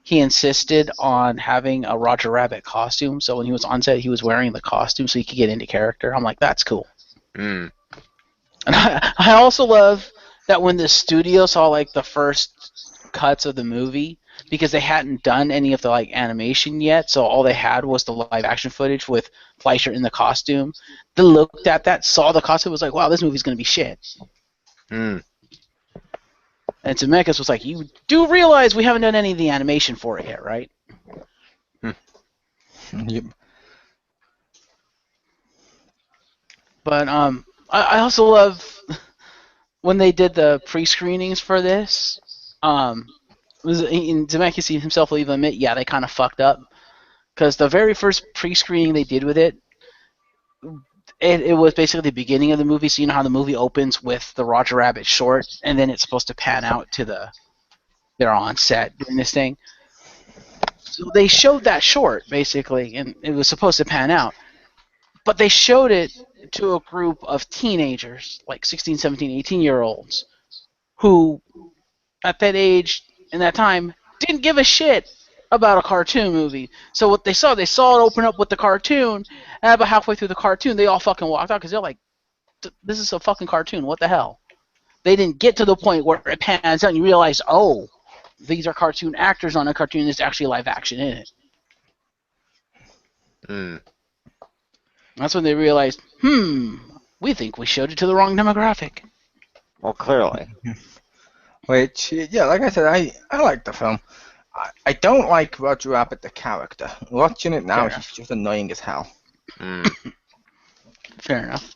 he insisted on having a Roger Rabbit costume, so when he was on set, he was wearing the costume so he could get into character. I'm like, that's cool. Mm. And I also love that when the studio saw like the first cuts of the movie, because they hadn't done any of the like animation yet, so all they had was the live action footage with Fleischer in the costume. They looked at that, saw the costume, was like, wow, this movie's gonna be shit. Mm. And Zemeckis was like, you do realize we haven't done any of the animation for it yet, right? Yep. But I also love when they did the pre-screenings for this. Zemeckis himself will even admit, yeah, they kind of fucked up. Because the very first pre-screening they did with it was basically the beginning of the movie. So you know how the movie opens with the Roger Rabbit short, and then it's supposed to pan out to they're on set doing this thing. So they showed that short, basically, and it was supposed to pan out. But they showed it to a group of teenagers, like 16, 17, 18-year-olds, who, at that age, in that time, didn't give a shit about a cartoon movie. So what they saw it open up with the cartoon, and about halfway through the cartoon, they all fucking walked out because they're like, this is a fucking cartoon, what the hell? They didn't get to the point where it pans out and you realize, oh, these are cartoon actors on a cartoon, there's actually live action in it. Mm. That's when they realized, we think we showed it to the wrong demographic. Well, clearly. Which, yeah, like I said, I like the film. I don't like Roger Rabbit, the character. Watching it now, he's just annoying as hell. Mm. Fair enough.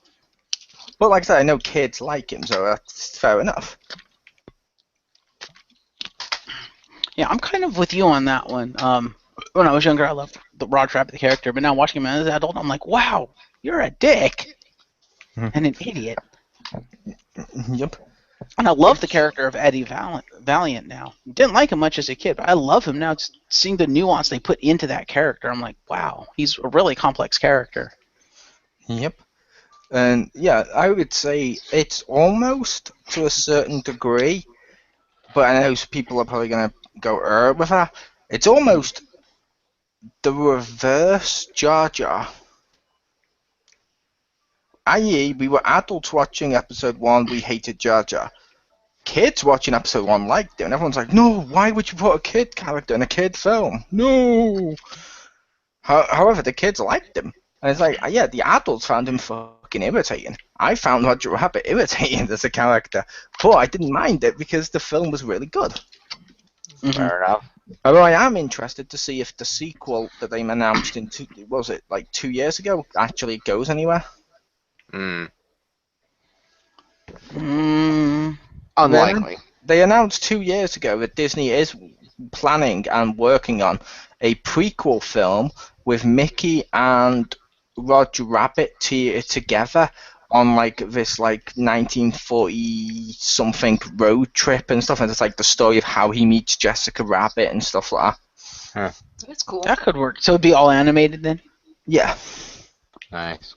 But like I said, I know kids like him, so that's fair enough. Yeah, I'm kind of with you on that one. When I was younger, I loved the Roger Rabbit, the character, but now watching him as an adult, I'm like, wow, you're a dick and an idiot. Yep. And I love the character of Eddie Valiant now. Didn't like him much as a kid, but I love him now. Just seeing the nuance they put into that character, I'm like, wow, he's a really complex character. Yep. And yeah, I would say it's almost to a certain degree, but I know people are probably going to go with that. It's almost the reverse Jar Jar. I.e., we were adults watching episode 1, we hated Jar Jar. Kids watching episode 1 liked it, and everyone's like, no, why would you put a kid character in a kid film? No! However, the kids liked him. And it's like, yeah, the adults found him fucking irritating. I found Roger Rabbit irritating as a character, but I didn't mind it because the film was really good. Fair enough. Although I am interested to see if the sequel that they announced in 2 years ago actually goes anywhere. Unlikely. They announced 2 years ago that Disney is planning and working on a prequel film with Mickey and Roger Rabbit together on like this like 1940 something road trip and stuff, and it's like the story of how he meets Jessica Rabbit and stuff like that. That's cool. That could work. So it'd be all animated then? Yeah. Nice.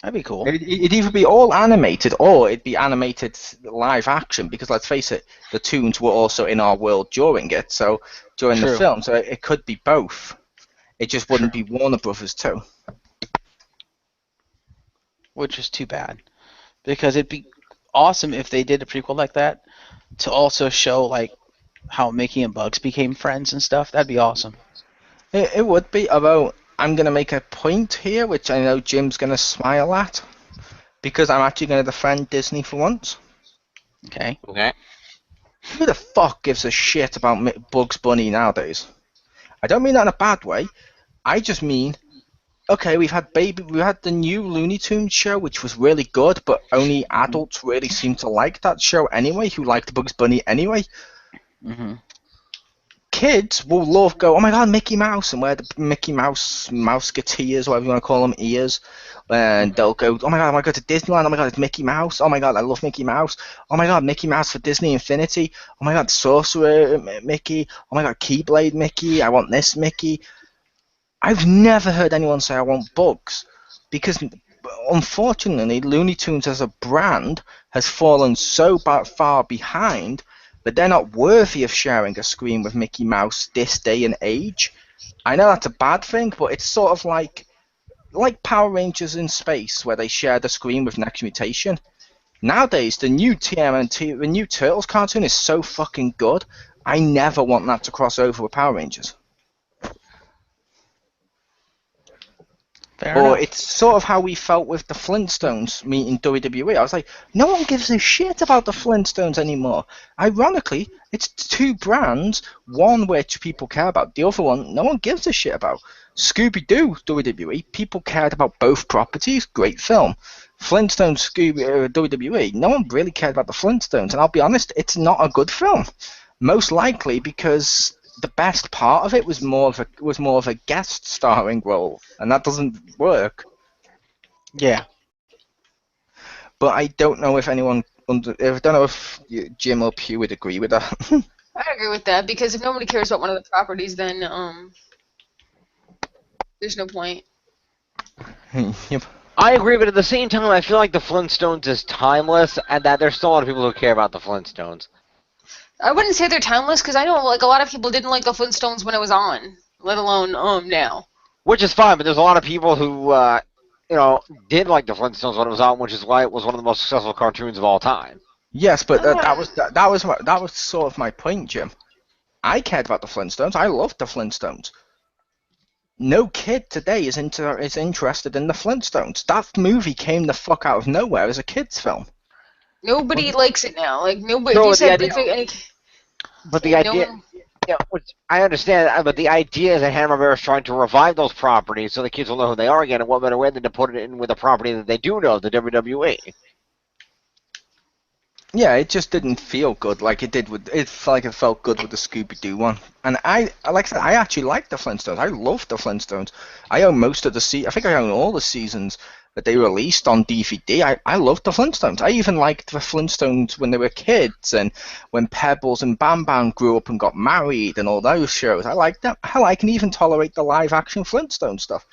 That'd be cool. It'd either be all animated or it'd be animated live action, because let's face it, the toons were also in our world during it, so during the film, so it could be both. It just wouldn't be Warner Brothers too. Which is too bad. Because it'd be awesome if they did a prequel like that to also show like how Mickey and Bugs became friends and stuff. That'd be awesome. It would be, although I'm going to make a point here, which I know Jim's going to smile at, because I'm actually going to defend Disney for once. Okay. Okay. Who the fuck gives a shit about Bugs Bunny nowadays? I don't mean that in a bad way. I just mean, okay, we had the new Looney Tunes show, which was really good, but only adults really seem to like that show anyway, who liked Bugs Bunny anyway. Mm-hmm. Kids will go, oh my god, Mickey Mouse, and wear the Mickey Mouse Mouseketeers, whatever you want to call them, ears, and they'll go, oh my god, I want to go to Disneyland, oh my god, it's Mickey Mouse, oh my god, I love Mickey Mouse, oh my god, Mickey Mouse for Disney Infinity, oh my god, Sorcerer Mickey, oh my god, Keyblade Mickey, I want this Mickey. I've never heard anyone say I want Bugs, because unfortunately Looney Tunes as a brand has fallen so far behind that they're not worthy of sharing a screen with Mickey Mouse this day and age. I know that's a bad thing, but it's sort of like Power Rangers in space, where they share the screen with Next Mutation. Nowadays, the new TMNT, the new Turtles cartoon is so fucking good, I never want that to cross over with Power Rangers. Fair Or enough. it's sort of how we felt with the Flintstones meeting WWE. I was like, no one gives a shit about the Flintstones anymore. Ironically, it's two brands, one which people care about, the other one no one gives a shit about. Scooby-Doo, WWE, people cared about both properties, great film. Flintstones, WWE, no one really cared about the Flintstones, and I'll be honest, it's not a good film. Most likely because the best part of it was more of a guest starring role, and that doesn't work. Yeah. But I don't know if anyone, I don't know if Jim or Pew would agree with that. I agree with that, because if nobody cares about one of the properties, then there's no point. Yep. I agree, but at the same time, I feel like the Flintstones is timeless, and that there's still a lot of people who care about the Flintstones. I wouldn't say they're timeless, because I know like a lot of people didn't like the Flintstones when it was on, let alone now. Which is fine, but there's a lot of people who, did like the Flintstones when it was on, which is why it was one of the most successful cartoons of all time. Yes, but that was sort of my point, Jim. I cared about the Flintstones. I loved the Flintstones. No kid today is interested in the Flintstones. That movie came the fuck out of nowhere as a kids' film. Nobody likes it now. Like nobody. No, If you said, but the idea, which I understand, but the idea is that Hanna-Barbera is trying to revive those properties so the kids will know who they are again, and what better way than to put it in with a property that they do know, the WWE. Yeah, it just didn't feel good like it did with. It felt like it felt good with the Scooby Doo one. And like I said, I actually like the Flintstones. I love the Flintstones. I own most of the I think I own all the seasons that they released on DVD. I love the Flintstones. I even liked the Flintstones when they were kids and when Pebbles and Bam Bam grew up and got married and all those shows. I like them. Hell, I can even tolerate the live action Flintstone stuff.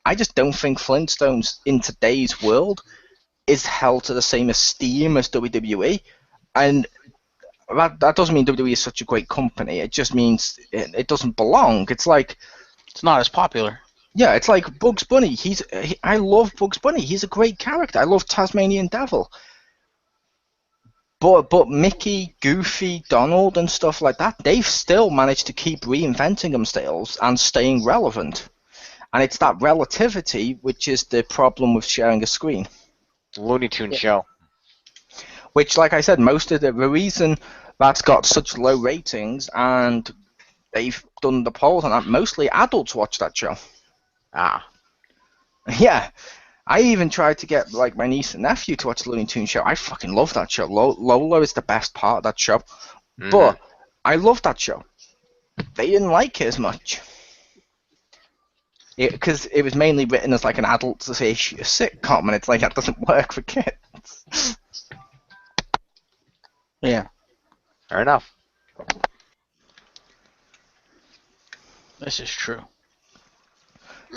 I just don't think Flintstones in today's world is held to the same esteem as WWE. And that doesn't mean WWE is such a great company. It just means it doesn't belong. It's like, It's not as popular. yeah, it's like Bugs Bunny. I love Bugs Bunny. He's a great character. I love Tasmanian Devil. But Mickey, Goofy, Donald, and stuff like that, they've still managed to keep reinventing themselves and staying relevant. And it's that relativity which is the problem with sharing a screen. Looney Tunes show. Which, like I said, most of the reason that's got such low ratings, and they've done the polls on that, mostly adults watch that show. Ah. Yeah, I even tried to get like my niece and nephew to watch the Looney Tunes show. I fucking love that show. Lola is the best part of that show. Mhm. But I love that show. They didn't like it as much. Because it was mainly written as like an adult-ish sitcom, and it's like that doesn't work for kids. Yeah, Fair enough. this is true.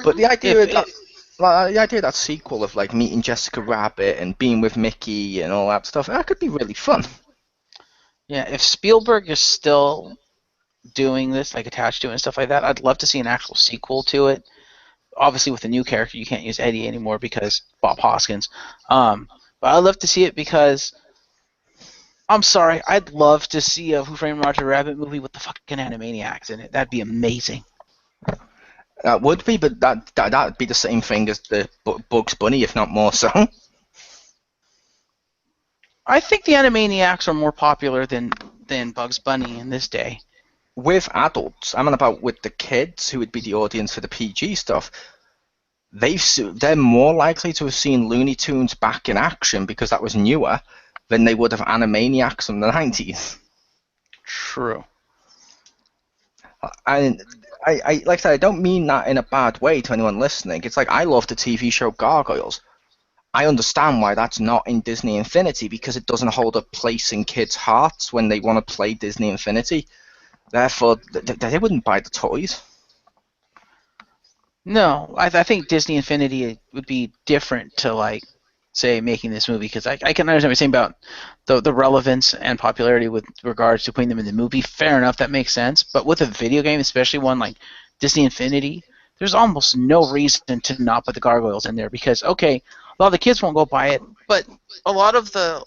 But the idea If- of that, like, the idea of that sequel of like meeting Jessica Rabbit and being with Mickey and all that stuff, that could be really fun. Yeah, if Spielberg is still doing this, like attached to it and stuff like that, I'd love to see an actual sequel to it. Obviously, with a new character, you can't use Eddie anymore because Bob Hoskins. But I'd love to see it because, I'm sorry, I'd love to see a Who Framed Roger Rabbit movie with the fucking Animaniacs in it. That'd be amazing. That would be, but that'd be the same thing as the Bugs Bunny, if not more so. I think the Animaniacs are more popular than Bugs Bunny in this day. With adults, I mean about with the kids who would be the audience for the PG stuff, they're more likely to have seen Looney Tunes back in action because that was newer than they would have Animaniacs from the 90s. True. And I like I said, I don't mean that in a bad way to anyone listening. It's like I love the TV show Gargoyles. I understand why that's not in Disney Infinity because it doesn't hold a place in kids' hearts when they want to play Disney Infinity. Therefore, they wouldn't buy the toys. No, I think Disney Infinity would be different to, like, say, making this movie, because I can understand what you're saying about the relevance and popularity with regards to putting them in the movie. Fair enough, that makes sense. But with a video game, especially one like Disney Infinity, there's almost no reason to not put the Gargoyles in there because, okay, a lot of the kids won't go buy it, but a lot of the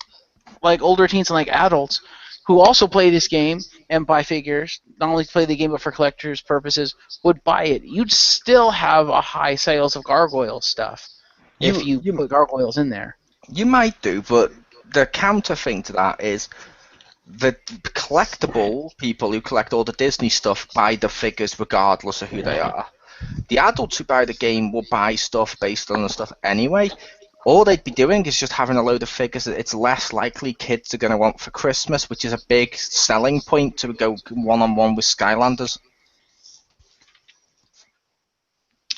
like older teens and like adults who also play this game and buy figures, not only play the game but for collectors' purposes, would buy it. You'd still have a high sales of Gargoyle stuff if you put Gargoyles in there. You might do, but the counter thing to that is the collectible people who collect all the Disney stuff buy the figures regardless of who they are. The adults who buy the game will buy stuff based on the stuff anyway. All they'd be doing is just having a load of figures that it's less likely kids are going to want for Christmas, which is a big selling point to go one-on-one with Skylanders.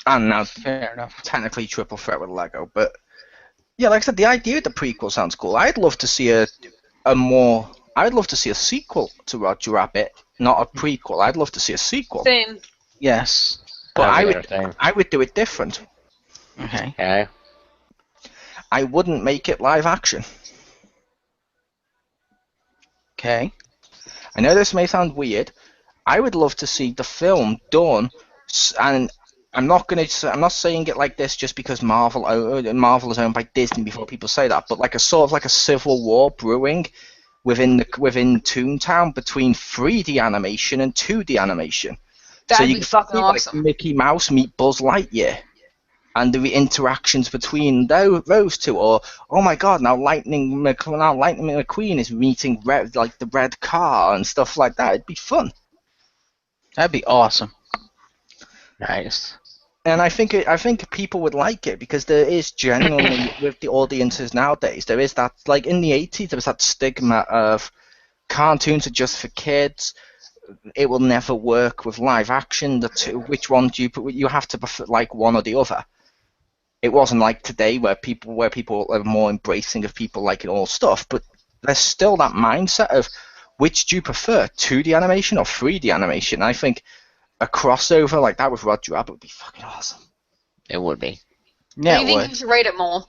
And now, Fair enough. technically Triple Threat with Lego, but yeah, like I said, the idea of the prequel sounds cool. I'd love to see I'd love to see a sequel to Roger Rabbit, not a prequel. I'd love to see a sequel. Same. Yes. But That'd I would do it different. Okay. Okay. I wouldn't make it live action. Okay. I know this may sound weird. I would love to see the film done, and I'm not saying it like this just because Marvel is owned by Disney before people say that, but like a sort of like a civil war brewing within Toontown between 3D animation and 2D animation. That'd you be could fucking see, awesome. like Mickey Mouse meet Buzz Lightyear, and the interactions between those two, or oh my God, now Lightning McQueen is meeting the red car and stuff like that. It'd be fun. That'd be awesome. Nice. And I think people would like it because there is genuinely with the audiences nowadays, there is that, like in the 80s there was that stigma of cartoons are just for kids. It will never work with live action. The two, which one do you put? You have to prefer like one or the other. It wasn't like today where people are more embracing of people liking all stuff, but there's still that mindset of which do you prefer, 2D animation or 3D animation? I think a crossover like that with Roger Rabbit would be fucking awesome. It would be. Yeah, I it think would. you should write it, Mole.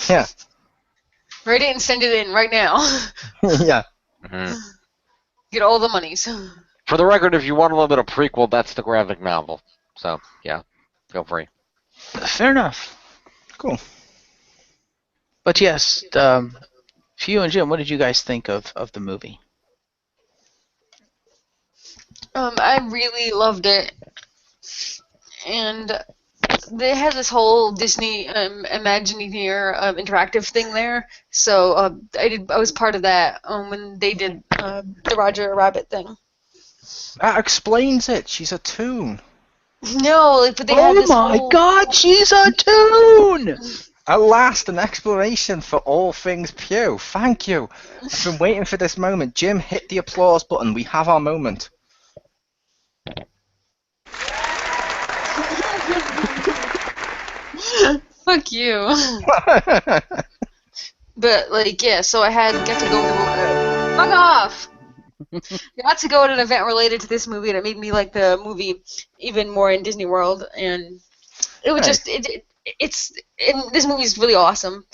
Yeah. Write it and send it in right now. Yeah. Mhm. Get all the monies. For the record, if you want a little bit of prequel, that's the graphic novel. So, yeah, feel free. Fair enough. Cool. But yes, Hugh and Jim, what did you guys think of the movie? I really loved it, and they had this whole Disney Imagineer interactive thing there. So I was part of that when they did the Roger Rabbit thing. That explains it. She's a toon. No, like, but they had Oh this my whole... God, she's a toon! At last, an explanation for all things Pew. Thank you. I've been waiting for this moment. Jim, hit the applause button. We have our moment. Fuck you. But like, yeah. So I got to go to fuck off. Got to go to an event related to this movie, and it made me like the movie even more in Disney World, and it was Nice. this movie is really awesome,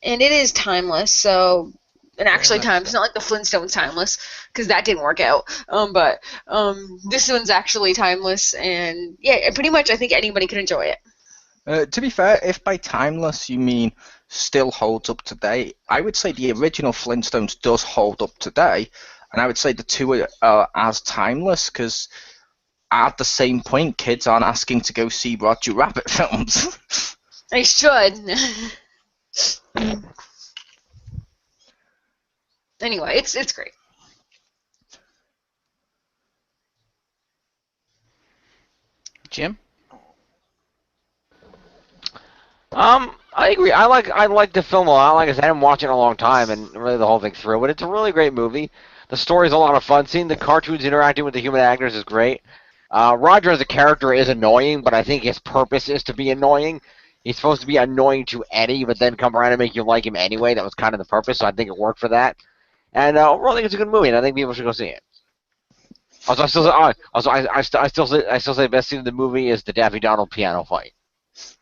and it is timeless. So, and actually much timeless. It's not like the Flintstones timeless, because that didn't work out. But this one's actually timeless, and yeah, pretty much I think anybody could enjoy it. To be fair, if by timeless you mean still holds up today, I would say the original Flintstones does hold up today, and I would say the two are as timeless because at the same point, kids aren't asking to go see Roger Rabbit films. I should. Anyway, it's great. Jim? I agree. I like the film a lot. Like I said, I haven't watched it in a long time, and really the whole thing through. But it's a really great movie. The story's a lot of fun. Seeing the cartoons interacting with the human actors is great. Roger as a character is annoying, but I think his purpose is to be annoying. He's supposed to be annoying to Eddie, but then come around and make you like him anyway. That was kind of the purpose, so I think it worked for that. And overall, I think it's a good movie, and I think people should go see it. Also, I still say the best scene in the movie is the Daffy Donald piano fight.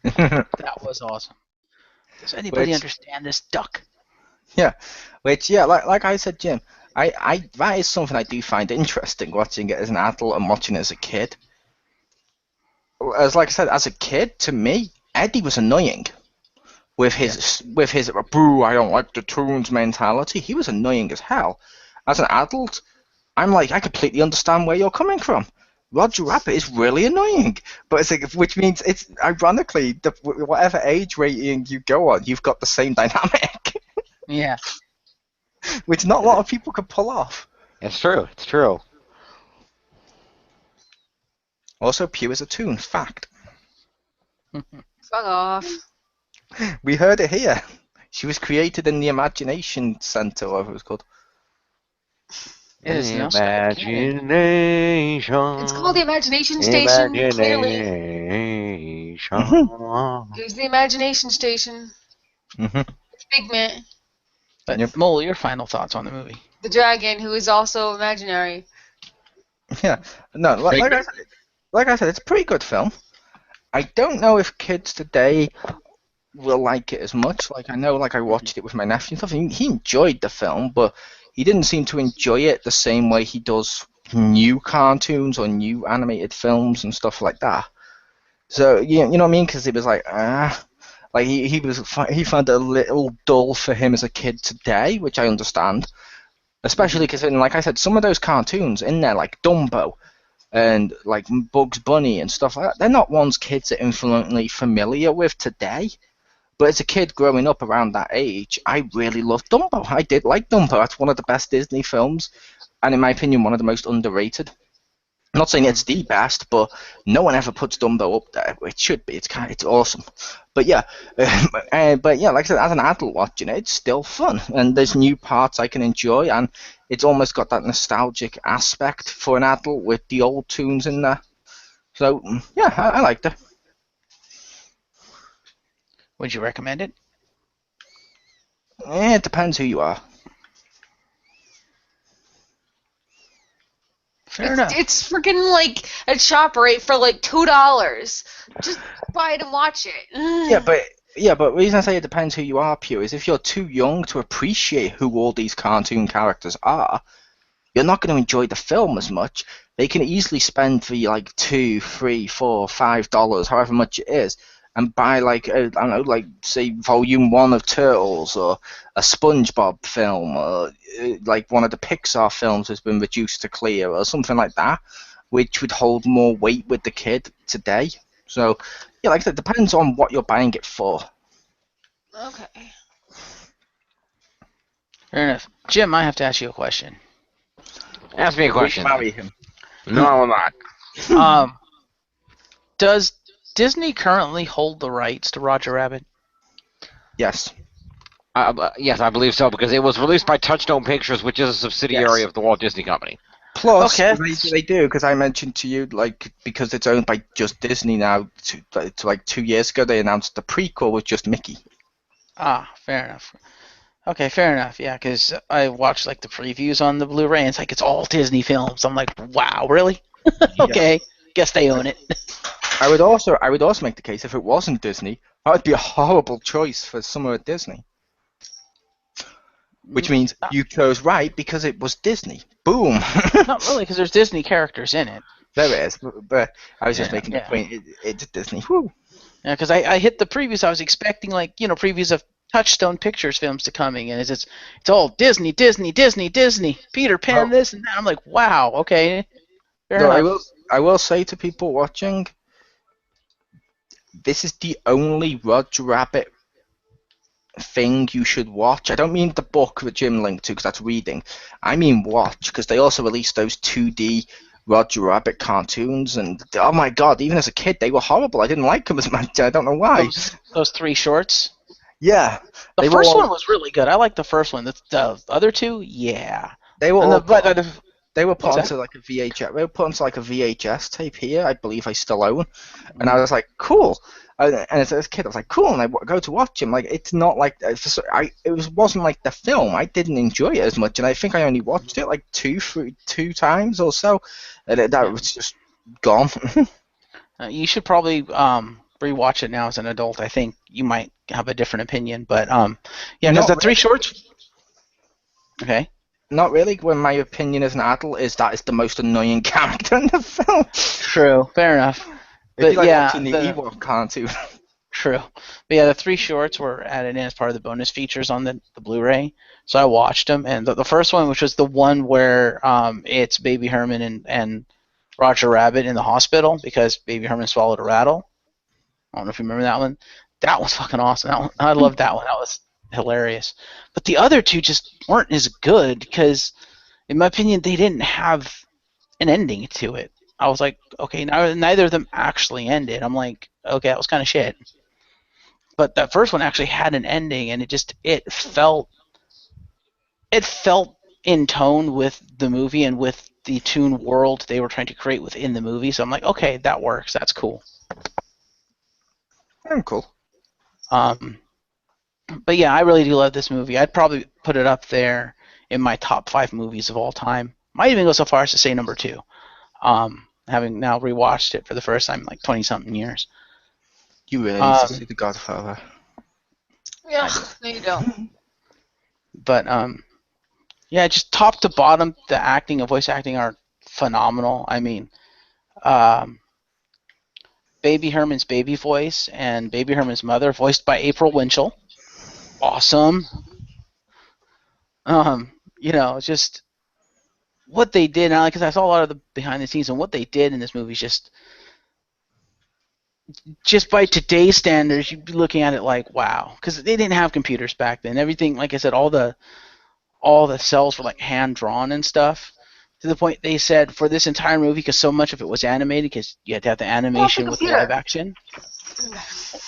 That was awesome. Does anybody Which- understand this duck? Which, yeah, like I said, Jim, I that is something I do find interesting watching it as an adult and watching it as a kid. As like I said, as a kid, to me, Eddie was annoying with his boo, I don't like the toons mentality. He was annoying as hell. As an adult, I'm like, I completely understand where you're coming from. Roger Rabbit is really annoying, but it's like, which means it's ironically whatever age rating you go on, you've got the same dynamic, Yeah. which not a lot of people could pull off. It's true. It's true. Also, Pew is a toon. Fact. Fuck off. We heard it here. She was created in the Imagination Center, or whatever it was called. It is now Imagination. It's called the Imagination Station. Clearly, Imagination. it's the Imagination Station. Mm-hmm. It's Figment, But Yep. Mole, your final thoughts on the movie? the dragon, who is also imaginary. Yeah. No, like I said, it's a pretty good film. I don't know if kids today will like it as much. Like I know, like I watched it with my nephew and stuff. He enjoyed the film, but he didn't seem to enjoy it the same way he does new cartoons or new animated films and stuff like that. So you know what I mean? Because it was like like he found it a little dull for him as a kid today, which I understand. Especially because, like I said, some of those cartoons in there, like Dumbo and like Bugs Bunny and stuff like that, they're not ones kids are infinitely familiar with today. But as a kid growing up around that age, I really loved Dumbo. I did like Dumbo. That's one of the best Disney films, and in my opinion, one of the most underrated. I'm not saying it's the best, but no one ever puts Dumbo up there. It should be. It's awesome. But yeah, like I said, as an adult watching it, it's still fun, and there's new parts I can enjoy, and it's almost got that nostalgic aspect for an adult with the old tunes in there. So yeah, I liked it. Would you recommend it? It depends who you are. Fair enough. It's freaking like at ShopRite for like $2. Just buy it and watch it. Yeah, but the reason I say it depends who you are, Pew, is if you're too young to appreciate who all these cartoon characters are, you're not going to enjoy the film as much. They can easily spend the like $2, $3, $4, $5, however much it is, and buy like I don't know, like say Volume 1 of Turtles or a SpongeBob film, or like one of the Pixar films has been reduced to clear or something like that, which would hold more weight with the kid today. So yeah, like I said, it depends on what you're buying it for. Okay. Fair enough. Jim, I have to ask you a question. Ask me a question. Will you marry him? No, I will not. Does Disney currently hold the rights to Roger Rabbit? Yes. Yes, I believe so, because it was released by Touchstone Pictures, which is a subsidiary of the Walt Disney Company. Plus, Okay. they do, because I mentioned to you, like, because it's owned by just Disney now, to like 2 years ago, they announced the prequel with just Mickey. Ah, fair enough. Okay, fair enough. Yeah, because I watched like the previews on the Blu-ray, and it's like it's all Disney films. I'm like, wow, really? Okay, guess they own it. I would also make the case if it wasn't Disney, that would be a horrible choice for summer at Disney. Which means you chose right because it was Disney. Boom. Not really, because there's Disney characters in it. There it is, but I was just Yeah, making yeah. the point. It's Disney. Woo. Yeah, because I hit the previews. I was expecting like previews of Touchstone Pictures films to coming, and it's all Disney, Disney, Disney, Disney. Peter Pan, this and that. I'm like, wow, okay, fair No, enough. I will say to people watching, this is the only Roger Rabbit thing you should watch. I don't mean the book that Jim linked to, because that's reading. I mean watch, because they also released those 2D Roger Rabbit cartoons, and oh my god, even as a kid, they were horrible. I didn't like them as much. I don't know why. Those 3 shorts. Yeah. The first one was really good. I liked the first one. The other 2, yeah. They were And all they were What's put onto like a VHS. They were put onto like a VHS tape here. I believe I still own, and I was like, cool. And as a kid, I was like, cool, and I go to watch him. Like, it's not like wasn't like the film. I didn't enjoy it as much, and I think I only watched it like two times or so, and that was just gone. You should probably rewatch it now as an adult. I think you might have a different opinion, but yeah, because the 3 shorts. Okay. Not really. When my opinion as an adult is that it's the most annoying character in the film. True. Fair enough. It'd be But like yeah, watching the Ewok cartoon. True. But yeah, the 3 shorts were added in as part of the bonus features on the Blu-ray. So I watched them, and the first one, which was the one where it's Baby Herman and Roger Rabbit in the hospital because Baby Herman swallowed a rattle. I don't know if you remember that one. That was fucking awesome. I loved that one. That was hilarious. But the other 2 just weren't as good because, in my opinion, they didn't have an ending to it. I was like, okay, neither of them actually ended. I'm like, okay, that was kind of shit. But that first one actually had an ending, and it felt in tone with the movie and with the Toon world they were trying to create within the movie. So I'm like, okay, that works. That's cool. Cool. But yeah, I really do love this movie. I'd probably put it up there in my top 5 movies of all time. Might even go so far as to say number 2. Having now rewatched it for the first time in like 20-something years. You really need to see The Godfather. Yeah, there you go. But yeah, just top to bottom, the acting and voice acting are phenomenal. I mean, Baby Herman's baby voice and Baby Herman's mother, voiced by April Winchell. Awesome. Just what they did, and because I saw a lot of the behind the scenes, and what they did in this movie is just by today's standards, you'd be looking at it like, wow, because they didn't have computers back then. Everything, like I said, all the cells were like hand drawn and stuff. To the point they said for this entire movie, because so much of it was animated, because you had to have the animation with the live action.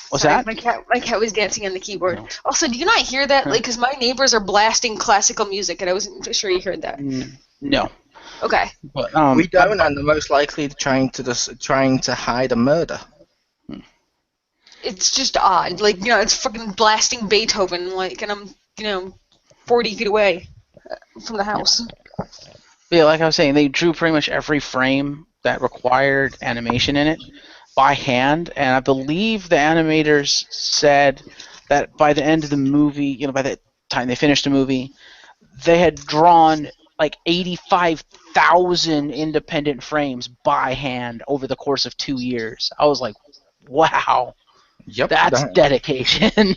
What's Sorry, that? my cat was dancing on the keyboard. No. Also, do you not hear that? Huh. Like, because my neighbors are blasting classical music, and I wasn't sure you heard that. No. Okay. But We don't, and they're most likely trying to hide a murder. It's just odd. Like, it's fucking blasting Beethoven, like, and I'm, 40 feet away from the house. Yeah, like I was saying, they drew pretty much every frame that required animation in it by hand, and I believe the animators said that by the end of the movie, by the time they finished the movie, they had drawn like 85,000 independent frames by hand over the course of 2 years. I was like, wow, Yep, that's dedication.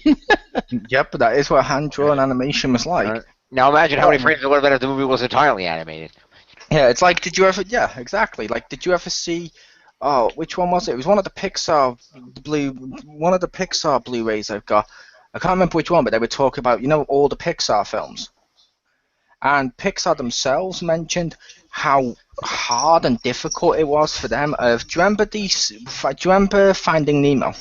Yep, that is what hand-drawn animation was like. Now imagine how many frames it would have been if the movie was entirely animated. Yeah, it's like, did you ever? Yeah, exactly. Like, did you ever see? Oh, which one was it? It was one of the Pixar Blu-rays I've got. I can't remember which one, but they were talking about all the Pixar films, and Pixar themselves mentioned how hard and difficult it was for them. Do you remember Finding Nemo?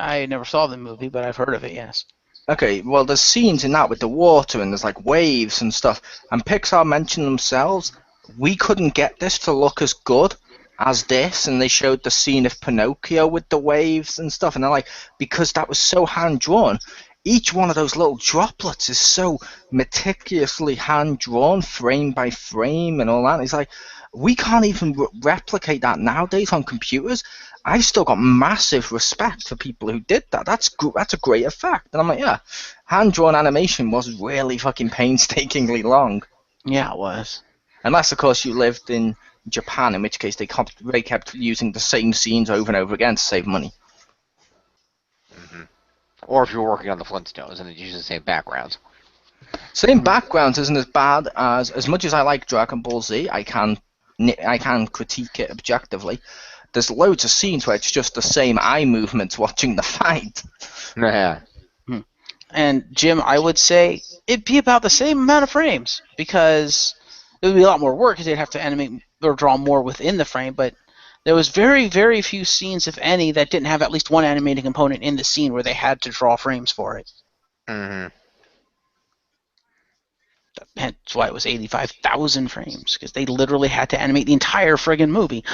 I never saw the movie, but I've heard of it. Yes. Okay, well, there's scenes in that with the water and there's like waves and stuff, and Pixar mentioned themselves, we couldn't get this to look as good as this, and they showed the scene of Pinocchio with the waves and stuff, and they're like, because that was so hand-drawn, each one of those little droplets is so meticulously hand-drawn, frame by frame and all that. It's like, we can't even replicate that nowadays on computers. I've still got massive respect for people who did that. That's a great effect. And I'm like, yeah, hand-drawn animation was really fucking painstakingly long. Yeah, it was. Unless, of course, you lived in Japan, in which case they kept using the same scenes over and over again to save money. Mm-hmm. Or if you were working on the Flintstones and it used the same backgrounds. Same backgrounds isn't as bad as much as I like Dragon Ball Z. I can critique it objectively. There's loads of scenes where it's just the same eye movements watching the fight. Yeah. And Jim, I would say it'd be about the same amount of frames, because it would be a lot more work because they'd have to animate or draw more within the frame, but there was very, very few scenes, if any, that didn't have at least one animated component in the scene where they had to draw frames for it. Mm-hmm. That's why it was 85,000 frames, because they literally had to animate the entire friggin' movie.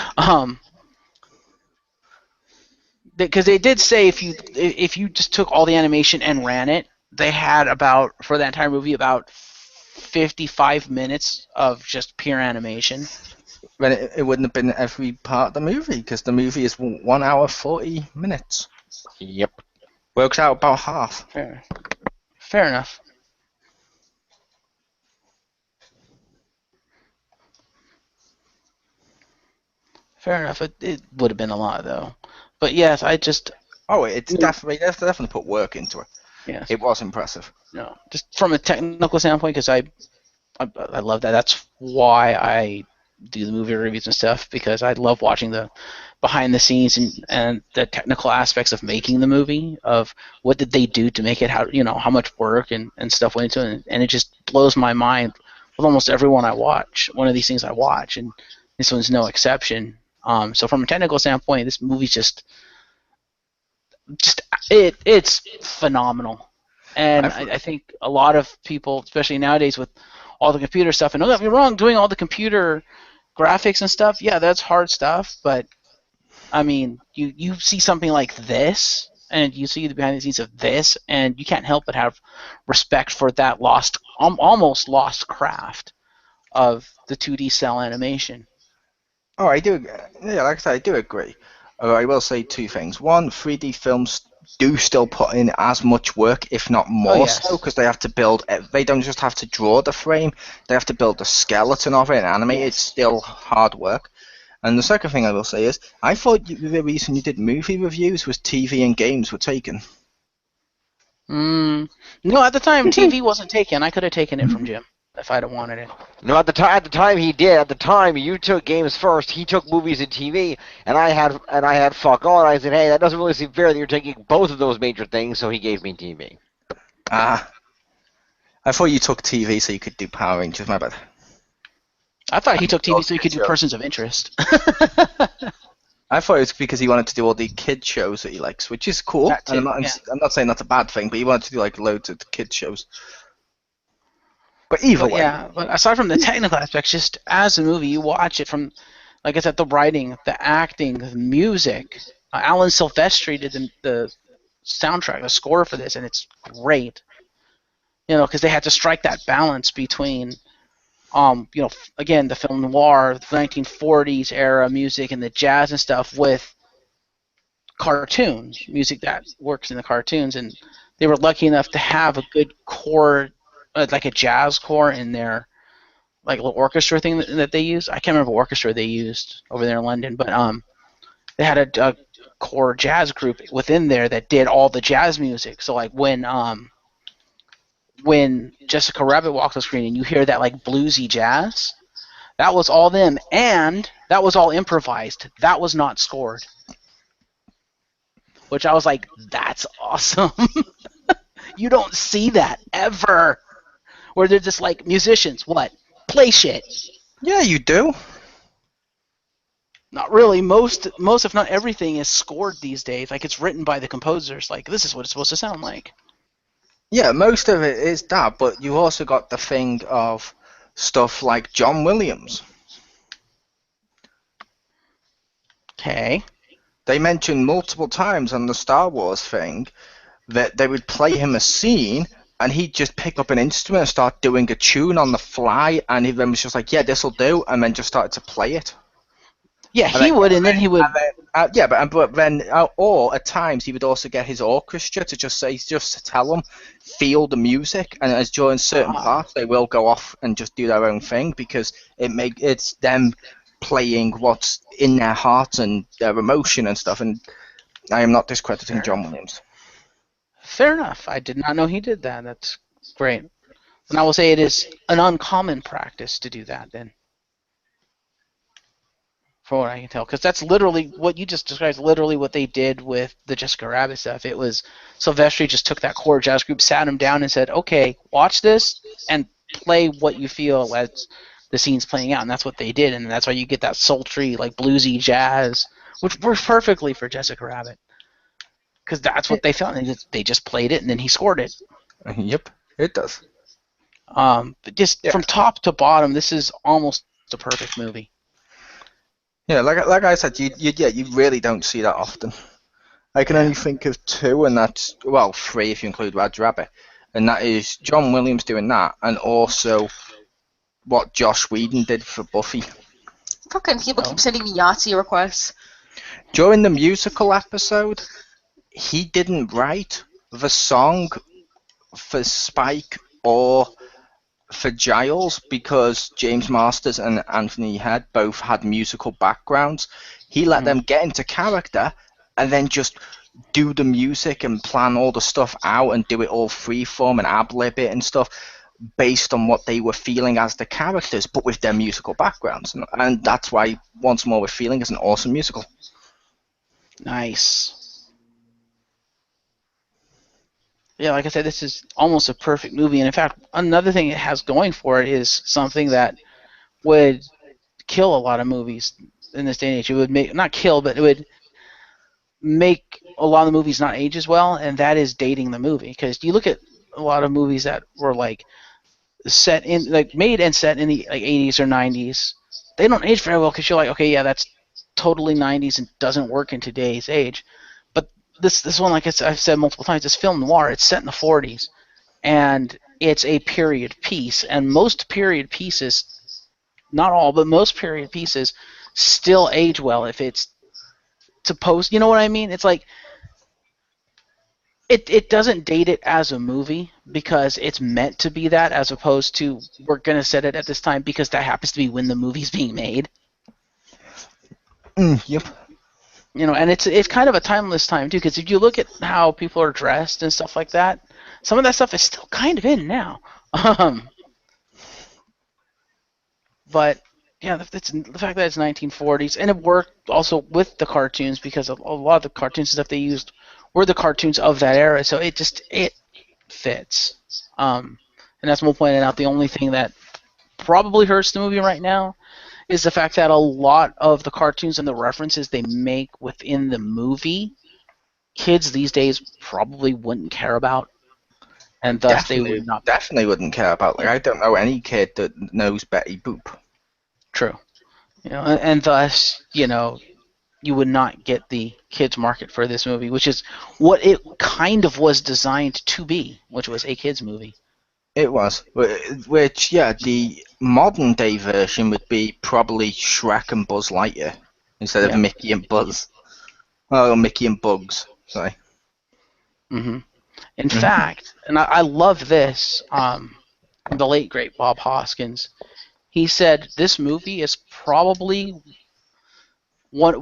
Because they did say if you just took all the animation and ran it, they had for that entire movie about 55 minutes of just pure animation. But it wouldn't have been every part of the movie, because the movie is 1 hour 40 minutes. Yep. Works out about half. Fair enough. Fair enough. It would have been a lot, though. But yes, it's definitely put work into it. Yes. It was impressive. No, just from a technical standpoint, because I love that. That's why I do the movie reviews and stuff, because I love watching the behind the scenes and the technical aspects of making the movie, of what did they do to make it, how much work and stuff went into it, and it just blows my mind with almost everyone I watch. One of these things I watch, and this one's no exception. So from a technical standpoint, this movie's it's phenomenal. And I think a lot of people, especially nowadays with all the computer stuff, and don't get me wrong, doing all the computer graphics and stuff, yeah, that's hard stuff, but I mean, you see something like this, and you see the behind the scenes of this, and you can't help but have respect for that almost lost craft of the 2D cell animation. Oh, I do. Yeah, like I said, I do agree. I will say two things. One, 3D films do still put in as much work, if not more so, because they have to build. They don't just have to draw the frame; they have to build the skeleton of it and animate it. It's still hard work. And the second thing I will say is, I thought the reason you did movie reviews was TV and games were taken. No, at the time TV wasn't taken. I could have taken it from Jim if I'd have wanted it. No, at the time he did. At the time, you took games first. He took movies and TV, and I had fuck all. And I said, hey, that doesn't really seem fair that you're taking both of those major things. So he gave me TV. I thought you took TV so you could do Power Rangers. My bad. I thought he took TV so he could do Shows. Persons of Interest. I thought it was because he wanted to do all the kid shows that he likes, which is cool. That too, And I'm not saying that's a bad thing, but he wanted to do like loads of kid shows. But either way, yeah, but aside from the technical aspects, just as a movie, you watch it from, like I said, the writing, the acting, the music. Alan Silvestri did the soundtrack, the score for this, and it's great. You know, because they had to strike that balance between, again, the film noir, the 1940s era music and the jazz and stuff with cartoons, music that works in the cartoons, and they were lucky enough to have a good core, like a jazz core in their like little orchestra thing that they used. I can't remember what orchestra they used over there in London, but they had a core jazz group within there that did all the jazz music. So like when Jessica Rabbit walks the screen and you hear that like bluesy jazz, that was all them, and that was all improvised. That was not scored. Which I was like, that's awesome. You don't see that ever. Where they're just like, musicians, what? Play shit. yeah, you do. Not really. Most if not everything is scored these days. Like it's written by the composers. Like this is what it's supposed to sound like. Yeah, most of it is that, but you also got the thing of stuff like John Williams. Okay. They mentioned multiple times on the Star Wars thing that they would play him a scene and he'd just pick up an instrument and start doing a tune on the fly, and he then was just like, yeah, this'll do, and then just started to play it. Yeah, he would, and then he would. But then, or at times he would also get his orchestra to just to tell them, feel the music, and as during certain parts they will go off and just do their own thing because it's them playing what's in their hearts and their emotion and stuff. And I am not discrediting John Williams. Fair enough. I did not know he did that. That's great. And I will say it is an uncommon practice to do that then. From what I can tell. Because that's literally what you just described, literally what they did with the Jessica Rabbit stuff. It was Silvestri just took that core jazz group, sat him down and said, okay, watch this and play what you feel as the scene's playing out. And that's what they did. And that's why you get that sultry, like bluesy jazz, which works perfectly for Jessica Rabbit. Because that's what they felt. And they just played it and then he scored it. Yep, it does. But just from top to bottom, this is almost a perfect movie. Yeah, like I said, you really don't see that often. I can only think of two, and that's, well, three if you include Roger Rabbit. And that is John Williams doing that, and also what Joss Whedon did for Buffy. Fucking people keep sending me Yahtzee requests. During the musical episode, he didn't write the song for Spike or for Giles because James Masters and Anthony Head both had musical backgrounds. He let them get into character and then just do the music and plan all the stuff out and do it all freeform and ad-lib it and stuff based on what they were feeling as the characters, but with their musical backgrounds. And that's why Once More With Feeling is an awesome musical. Nice. Yeah, like I said, this is almost a perfect movie. And in fact, another thing it has going for it is something that would kill a lot of movies in this day and age. It would not kill, but it would make a lot of the movies not age as well, and that is dating the movie. Because you look at a lot of movies that were like made and set in the 80s or 90s, they don't age very well because you're like, okay, yeah, that's totally 90s and doesn't work in today's age. But this one, like I've said multiple times, it's film noir. It's set in the 40s, and it's a period piece. And most period pieces, not all, but most period pieces still age well if it's supposed. You know what I mean? It's like it doesn't date it as a movie because it's meant to be that, as opposed to we're gonna set it at this time because that happens to be when the movie's being made. Yep. You know, and it's kind of a timeless time too, because if you look at how people are dressed and stuff like that, some of that stuff is still kind of in now. But yeah, the fact that it's 1940s, and it worked also with the cartoons because a lot of the cartoons stuff they used were the cartoons of that era, so it fits. And as Mo pointed out, the only thing that probably hurts the movie right now is the fact that a lot of the cartoons and the references they make within the movie, kids these days probably wouldn't care about, and thus they would not. Definitely wouldn't care about. Like, I don't know any kid that knows Betty Boop. True. And thus, you would not get the kids market for this movie, which is what it kind of was designed to be, which was a kids movie. It was. Which, yeah, the modern day version would be probably Shrek and Buzz Lightyear instead of Mickey and Buzz. Oh, Mickey and Bugs. Sorry. Mm-hmm. In fact, and I love this, the late great Bob Hoskins, he said this movie is probably one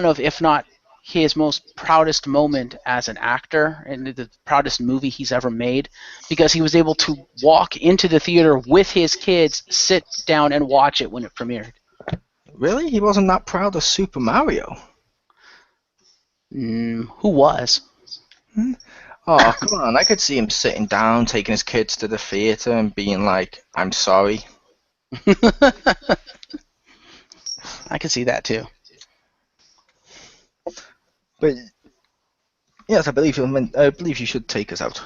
of, if not his most proudest moment as an actor, and the proudest movie he's ever made, because he was able to walk into the theater with his kids, sit down and watch it when it premiered. Really? He wasn't that proud of Super Mario? Who was? Oh, come on. I could see him sitting down, taking his kids to the theater and being like, I'm sorry. I could see that too. But yes, I believe you should take us out.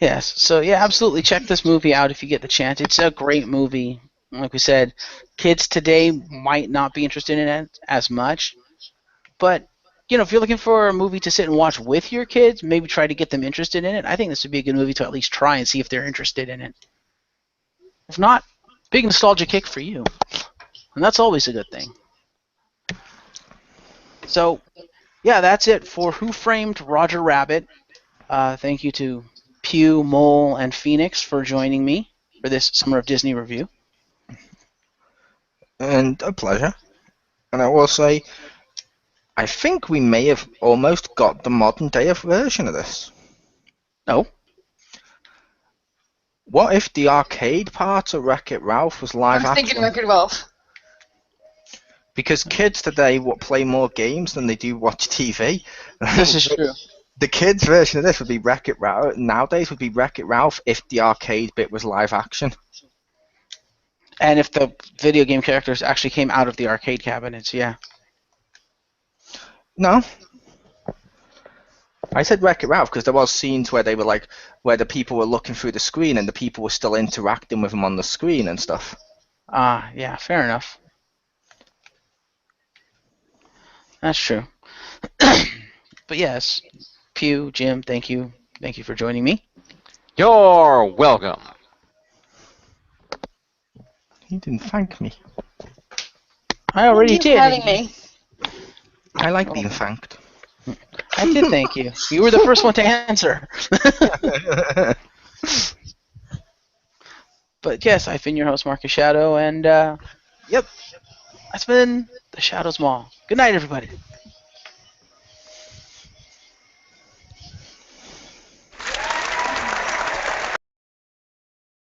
Yes. So yeah, absolutely check this movie out if you get the chance. It's a great movie. Like we said, kids today might not be interested in it as much, but if you're looking for a movie to sit and watch with your kids, maybe try to get them interested in it. I think this would be a good movie to at least try and see if they're interested in it. If not, big nostalgia kick for you, and that's always a good thing. So, yeah, that's it for Who Framed Roger Rabbit. Thank you to Pew, Mole, and Phoenix for joining me for this Summer of Disney review. And a pleasure. And I will say, I think we may have almost got the modern day version of this. No. What if the arcade part of Wreck-It Ralph was live action? I was thinking Wreck-It Ralph. Because kids today play more games than they do watch TV. This is true. The kids' version of this would be Wreck-It Ralph. Nowadays would be Wreck-It Ralph if the arcade bit was live action. And if the video game characters actually came out of the arcade cabinets, yeah. No. I said Wreck-It Ralph because there was scenes where they were like, where the people were looking through the screen and the people were still interacting with them on the screen and stuff. Yeah, fair enough. That's true. But yes, Pew, Jim, thank you. Thank you for joining me. You're welcome. He didn't thank me. I already did. Having me. I like being thanked. I did thank you. You were the first one to answer. But yes, I've been your host, Marcus Shadow, and yep, that's been the Shadows Mall. Good night, everybody.